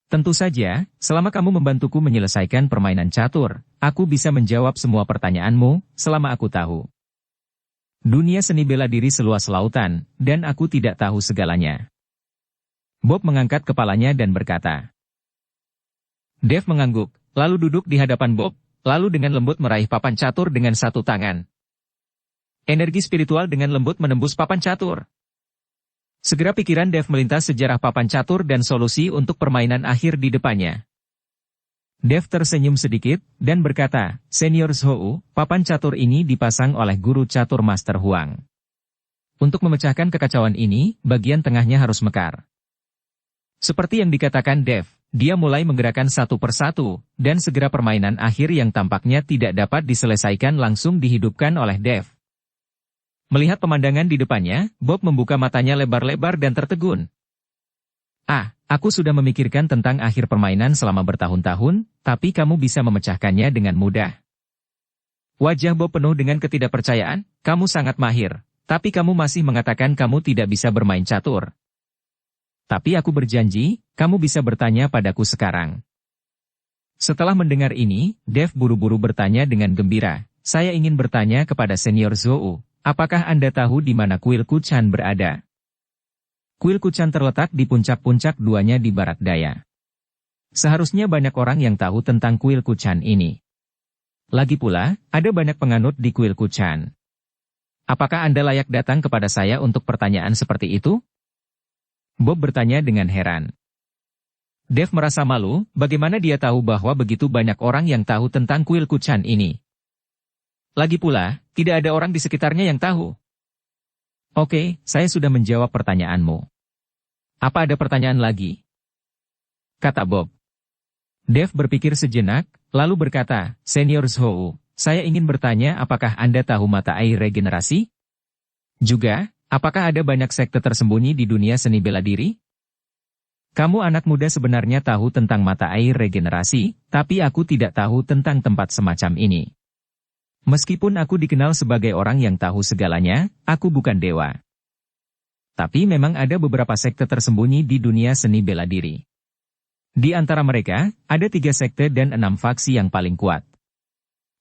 Tentu saja, selama kamu membantuku menyelesaikan permainan catur, aku bisa menjawab semua pertanyaanmu, selama aku tahu. Dunia seni bela diri seluas lautan, dan aku tidak tahu segalanya. Bob mengangkat kepalanya dan berkata. Dave mengangguk, lalu duduk di hadapan Bob, lalu dengan lembut meraih papan catur dengan satu tangan. Energi spiritual dengan lembut menembus papan catur. Segera pikiran Dave melintas sejarah papan catur dan solusi untuk permainan akhir di depannya. Dave tersenyum sedikit, dan berkata, Senior Zhou, papan catur ini dipasang oleh guru catur Master Huang. Untuk memecahkan kekacauan ini, bagian tengahnya harus mekar. Seperti yang dikatakan Dave, dia mulai menggerakkan satu persatu, dan segera permainan akhir yang tampaknya tidak dapat diselesaikan langsung dihidupkan oleh Dave. Melihat pemandangan di depannya, Bob membuka matanya lebar-lebar dan tertegun. Aku sudah memikirkan tentang akhir permainan selama bertahun-tahun, tapi kamu bisa memecahkannya dengan mudah. Wajah Bob penuh dengan ketidakpercayaan, kamu sangat mahir, tapi kamu masih mengatakan kamu tidak bisa bermain catur. Tapi aku berjanji, kamu bisa bertanya padaku sekarang. Setelah mendengar ini, Dave buru-buru bertanya dengan gembira, saya ingin bertanya kepada Senior Zhou. Apakah Anda tahu di mana kuil Kuchan berada? Kuil Kuchan terletak di puncak-puncak duanya di barat daya. Seharusnya banyak orang yang tahu tentang kuil Kuchan ini. Lagi pula, ada banyak penganut di kuil Kuchan. Apakah Anda layak datang kepada saya untuk pertanyaan seperti itu? Bob bertanya dengan heran. Dave merasa malu, bagaimana dia tahu bahwa begitu banyak orang yang tahu tentang kuil Kuchan ini. Lagi pula, tidak ada orang di sekitarnya yang tahu. Oke, saya sudah menjawab pertanyaanmu. Apa ada pertanyaan lagi? Kata Bob. Dave berpikir sejenak, lalu berkata, Senior Zhou, saya ingin bertanya apakah Anda tahu mata air regenerasi? Juga, apakah ada banyak sekte tersembunyi di dunia seni bela diri? Kamu anak muda sebenarnya tahu tentang mata air regenerasi, tapi aku tidak tahu tentang tempat semacam ini. Meskipun aku dikenal sebagai orang yang tahu segalanya, aku bukan dewa. Tapi memang ada beberapa sekte tersembunyi di dunia seni bela diri. Di antara mereka, ada 3 sekte dan 6 faksi yang paling kuat.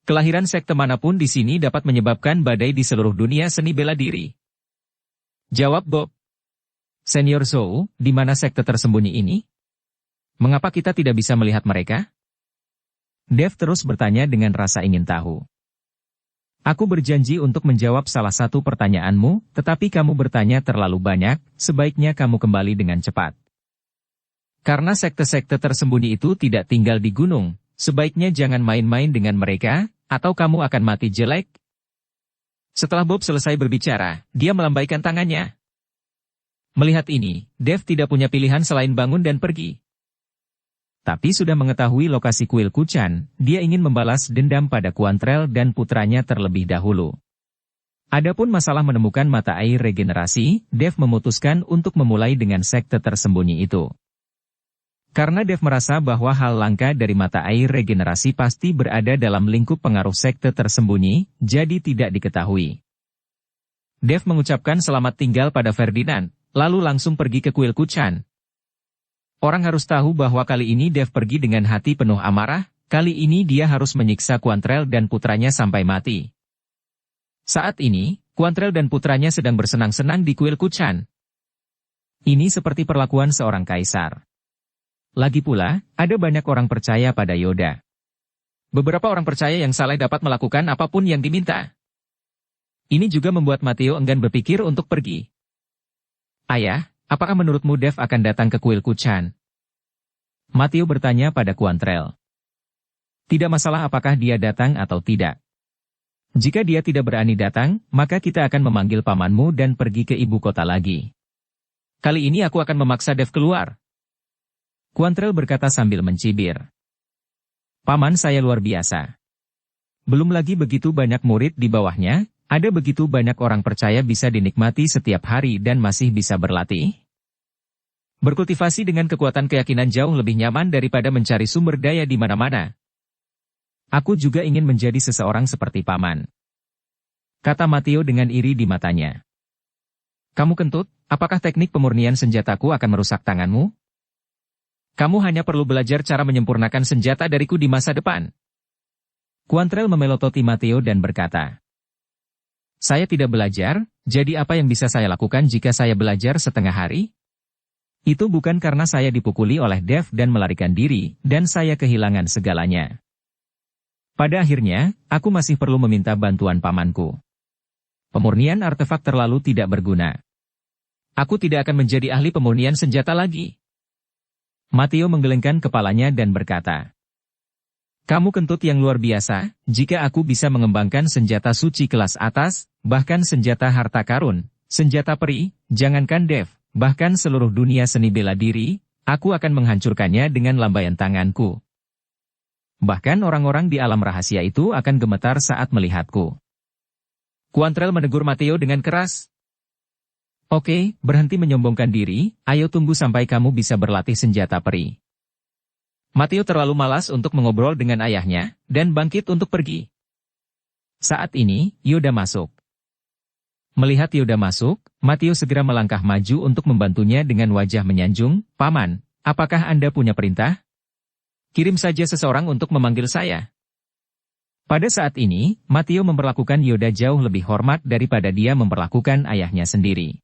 Kelahiran sekte manapun di sini dapat menyebabkan badai di seluruh dunia seni bela diri. Jawab Bob. Senior Zhou, di mana sekte tersembunyi ini? Mengapa kita tidak bisa melihat mereka? Dave terus bertanya dengan rasa ingin tahu. Aku berjanji untuk menjawab salah satu pertanyaanmu, tetapi kamu bertanya terlalu banyak, sebaiknya kamu kembali dengan cepat. Karena sekte-sekte tersembunyi itu tidak tinggal di gunung, sebaiknya jangan main-main dengan mereka, atau kamu akan mati jelek. Setelah Bob selesai berbicara, dia melambaikan tangannya. Melihat ini, Dave tidak punya pilihan selain bangun dan pergi. Tapi sudah mengetahui lokasi kuil Kuchan, dia ingin membalas dendam pada Quantrell dan putranya terlebih dahulu. Adapun masalah menemukan mata air regenerasi, Dave memutuskan untuk memulai dengan sekte tersembunyi itu. Karena Dave merasa bahwa hal langka dari mata air regenerasi pasti berada dalam lingkup pengaruh sekte tersembunyi, jadi tidak diketahui. Dave mengucapkan selamat tinggal pada Ferdinand, lalu langsung pergi ke kuil Kuchan. Orang harus tahu bahwa kali ini Dev pergi dengan hati penuh amarah, kali ini dia harus menyiksa Quantrell dan putranya sampai mati. Saat ini, Quantrell dan putranya sedang bersenang-senang di kuil Kuchan. Ini seperti perlakuan seorang kaisar. Lagi pula, ada banyak orang percaya pada Yoda. Beberapa orang percaya yang saleh dapat melakukan apapun yang diminta. Ini juga membuat Mateo enggan berpikir untuk pergi. Ayah, apakah menurutmu Dev akan datang ke kuil Kuchan? Mateo bertanya pada Quantrell. Tidak masalah apakah dia datang atau tidak. Jika dia tidak berani datang, maka kita akan memanggil pamanmu dan pergi ke ibu kota lagi. Kali ini aku akan memaksa Dev keluar. Quantrell berkata sambil mencibir. Paman saya luar biasa. Belum lagi begitu banyak murid di bawahnya, ada begitu banyak orang percaya bisa dinikmati setiap hari dan masih bisa berlatih. Berkultivasi dengan kekuatan keyakinan jauh lebih nyaman daripada mencari sumber daya di mana-mana. Aku juga ingin menjadi seseorang seperti paman. Kata Mateo dengan iri di matanya. Kamu kentut, apakah teknik pemurnian senjataku akan merusak tanganmu? Kamu hanya perlu belajar cara menyempurnakan senjata dariku di masa depan. Quantrell memelototi Mateo dan berkata. Saya tidak belajar, jadi apa yang bisa saya lakukan jika saya belajar setengah hari? Itu bukan karena saya dipukuli oleh Dev dan melarikan diri, dan saya kehilangan segalanya. Pada akhirnya, aku masih perlu meminta bantuan pamanku. Pemurnian artefak terlalu tidak berguna. Aku tidak akan menjadi ahli pemurnian senjata lagi. Mateo menggelengkan kepalanya dan berkata, kamu kentut yang luar biasa, jika aku bisa mengembangkan senjata suci kelas atas, bahkan senjata harta karun, senjata peri, jangankan Dev, bahkan seluruh dunia seni bela diri, aku akan menghancurkannya dengan lambaian tanganku. Bahkan orang-orang di alam rahasia itu akan gemetar saat melihatku. Quantrell menegur Mateo dengan keras. Oke, berhenti menyombongkan diri, ayo tunggu sampai kamu bisa berlatih senjata peri. Mateo terlalu malas untuk mengobrol dengan ayahnya, dan bangkit untuk pergi. Saat ini, Yoda masuk. Melihat Yoda masuk, Mateo segera melangkah maju untuk membantunya dengan wajah menyanjung, Paman, apakah Anda punya perintah? Kirim saja seseorang untuk memanggil saya. Pada saat ini, Mateo memperlakukan Yoda jauh lebih hormat daripada dia memperlakukan ayahnya sendiri.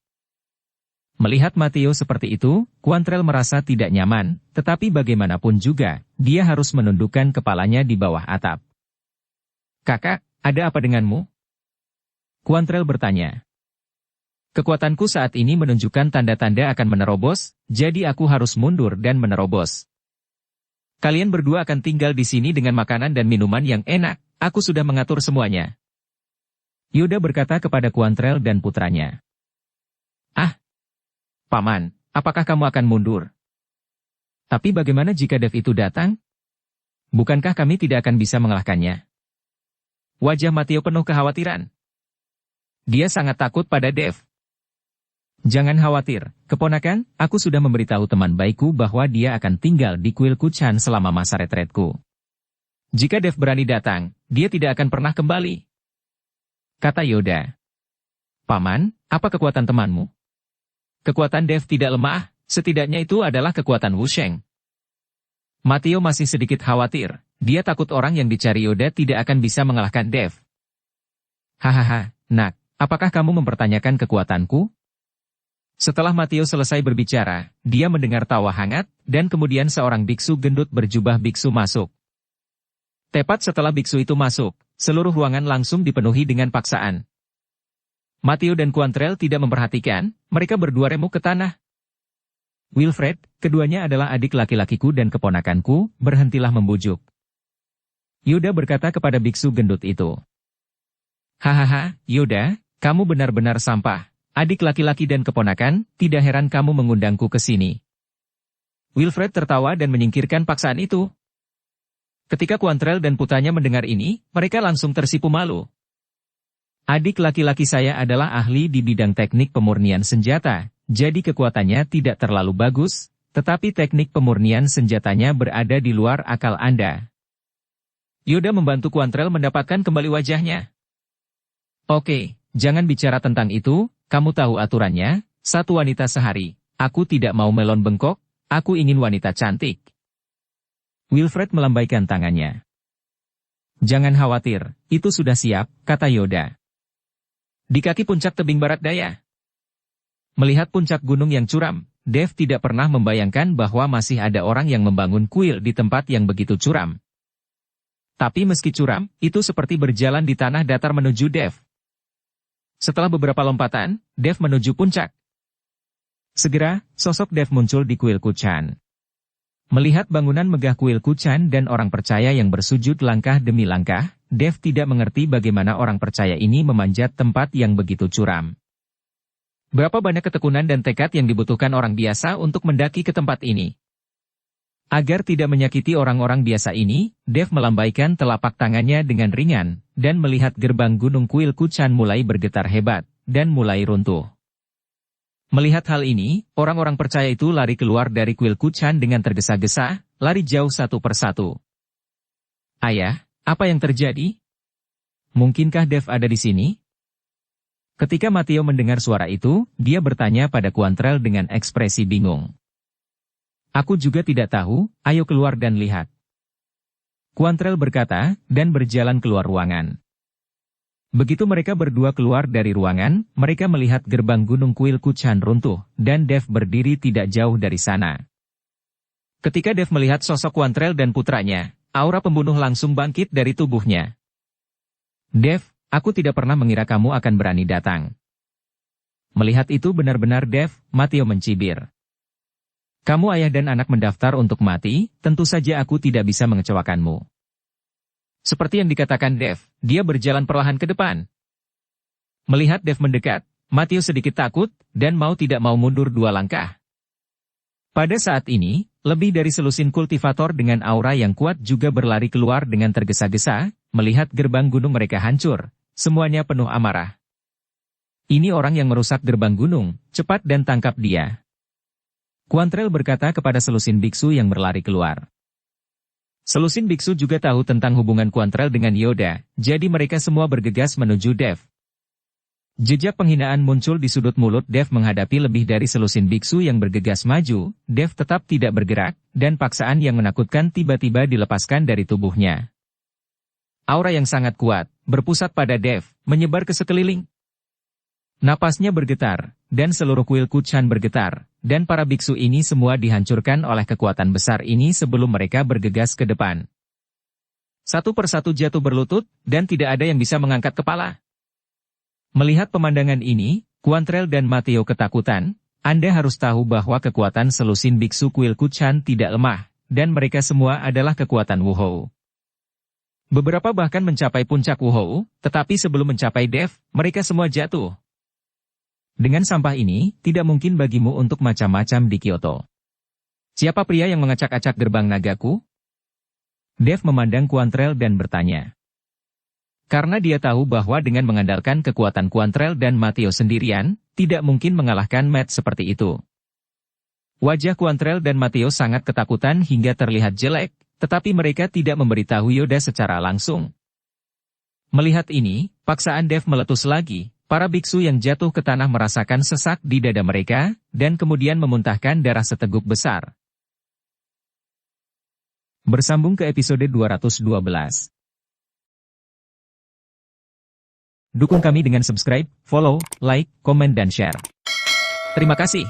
Melihat Mateo seperti itu, Quantrell merasa tidak nyaman, tetapi bagaimanapun juga, dia harus menundukkan kepalanya di bawah atap. Kakak, ada apa denganmu? Quantrell bertanya. Kekuatanku saat ini menunjukkan tanda-tanda akan menerobos, jadi aku harus mundur dan menerobos. Kalian berdua akan tinggal di sini dengan makanan dan minuman yang enak, aku sudah mengatur semuanya. Yoda berkata kepada Quantrell dan putranya. Paman, apakah kamu akan mundur? Tapi bagaimana jika Dev itu datang? Bukankah kami tidak akan bisa mengalahkannya? Wajah Mateo penuh kekhawatiran. Dia sangat takut pada Dev. Jangan khawatir, keponakan, aku sudah memberitahu teman baikku bahwa dia akan tinggal di kuil Kuchan selama masa retretku. Jika Dev berani datang, dia tidak akan pernah kembali. Kata Yoda. Paman, apa kekuatan temanmu? Kekuatan Dev tidak lemah, setidaknya itu adalah kekuatan Wusheng. Mateo masih sedikit khawatir, dia takut orang yang dicari Yoda tidak akan bisa mengalahkan Dev. Hahaha, nak, apakah kamu mempertanyakan kekuatanku? Setelah Mateo selesai berbicara, dia mendengar tawa hangat, dan kemudian seorang biksu gendut berjubah biksu masuk. Tepat setelah biksu itu masuk, seluruh ruangan langsung dipenuhi dengan paksaan. Mateo dan Quantrell tidak memperhatikan, mereka berdua remuk ke tanah. Wilfred, keduanya adalah adik laki-lakiku dan keponakanku, berhentilah membujuk. Yoda berkata kepada biksu gendut itu. Hahaha, Yoda, kamu benar-benar sampah. Adik laki-laki dan keponakan, tidak heran kamu mengundangku ke sini. Wilfred tertawa dan menyingkirkan paksaan itu. Ketika Quantrell dan putranya mendengar ini, mereka langsung tersipu malu. Adik laki-laki saya adalah ahli di bidang teknik pemurnian senjata, jadi kekuatannya tidak terlalu bagus, tetapi teknik pemurnian senjatanya berada di luar akal Anda. Yoda membantu Quantrell mendapatkan kembali wajahnya. Oke, jangan bicara tentang itu, kamu tahu aturannya, Satu wanita sehari. Aku tidak mau melon bengkok, aku ingin wanita cantik. Wilfred melambaikan tangannya. Jangan khawatir, itu sudah siap, kata Yoda. Di kaki puncak tebing barat daya. Melihat puncak gunung yang curam, Dave tidak pernah membayangkan bahwa masih ada orang yang membangun kuil di tempat yang begitu curam. Tapi meski curam, itu seperti berjalan di tanah datar menuju Dave. Setelah beberapa lompatan, Dave menuju puncak. Segera, sosok Dave muncul di kuil Kuchan. Melihat bangunan megah kuil Kuchan dan orang percaya yang bersujud langkah demi langkah, Dave tidak mengerti bagaimana orang percaya ini memanjat tempat yang begitu curam. Berapa banyak ketekunan dan tekad yang dibutuhkan orang biasa untuk mendaki ke tempat ini? Agar tidak menyakiti orang-orang biasa ini, Dave melambaikan telapak tangannya dengan ringan, dan melihat gerbang gunung kuil Kuchan mulai bergetar hebat, dan mulai runtuh. Melihat hal ini, orang-orang percaya itu lari keluar dari kuil Kuchan dengan tergesa-gesa, lari jauh satu persatu. Ayah, apa yang terjadi? Mungkinkah Dave ada di sini? Ketika Mateo mendengar suara itu, dia bertanya pada Quantrell dengan ekspresi bingung. Aku juga tidak tahu, ayo keluar dan lihat. Quantrell berkata, dan berjalan keluar ruangan. Begitu mereka berdua keluar dari ruangan, mereka melihat gerbang gunung kuil Kuchan runtuh, dan Dave berdiri tidak jauh dari sana. Ketika Dave melihat sosok Quantrell dan putranya, aura pembunuh langsung bangkit dari tubuhnya. Dave, aku tidak pernah mengira kamu akan berani datang. Melihat itu benar-benar Dave, Mateo mencibir. Kamu ayah dan anak mendaftar untuk mati, tentu saja aku tidak bisa mengecewakanmu. Seperti yang dikatakan Dave, dia berjalan perlahan ke depan. Melihat Dave mendekat, Mateo sedikit takut, dan mau tidak mau mundur 2 langkah. Pada saat ini, lebih dari selusin kultivator dengan aura yang kuat juga berlari keluar dengan tergesa-gesa, melihat gerbang gunung mereka hancur, semuanya penuh amarah. Ini orang yang merusak gerbang gunung, cepat dan tangkap dia. Quantrell berkata kepada selusin biksu yang berlari keluar. Selusin biksu juga tahu tentang hubungan Quantrell dengan Yoda, jadi mereka semua bergegas menuju Dave. Jejak penghinaan muncul di sudut mulut Dave menghadapi lebih dari selusin biksu yang bergegas maju, Dave tetap tidak bergerak, dan paksaan yang menakutkan tiba-tiba dilepaskan dari tubuhnya. Aura yang sangat kuat, berpusat pada Dave, menyebar ke sekeliling. Napasnya bergetar, dan seluruh kuil Kuchan bergetar, dan para biksu ini semua dihancurkan oleh kekuatan besar ini sebelum mereka bergegas ke depan. Satu persatu jatuh berlutut, dan tidak ada yang bisa mengangkat kepala. Melihat pemandangan ini, Quantrell dan Mateo ketakutan. Anda harus tahu bahwa kekuatan selusin biksu kuil Kuchan tidak lemah, dan mereka semua adalah kekuatan Wuhou. Beberapa bahkan mencapai puncak Wuhou, tetapi sebelum mencapai Dave, mereka semua jatuh. Dengan sampah ini, tidak mungkin bagimu untuk macam-macam di Kyoto. Siapa pria yang mengacak-acak gerbang nagaku? Dave memandang Quantrell dan bertanya. Karena dia tahu bahwa dengan mengandalkan kekuatan Quantrell dan Mateo sendirian, tidak mungkin mengalahkan Matt seperti itu. Wajah Quantrell dan Mateo sangat ketakutan hingga terlihat jelek, tetapi mereka tidak memberitahu Yoda secara langsung. Melihat ini, paksaan Dave meletus lagi. Para biksu yang jatuh ke tanah merasakan sesak di dada mereka, dan kemudian memuntahkan darah seteguk besar. Bersambung ke episode 212. Dukung kami dengan subscribe, follow, like, komen dan share. Terima kasih.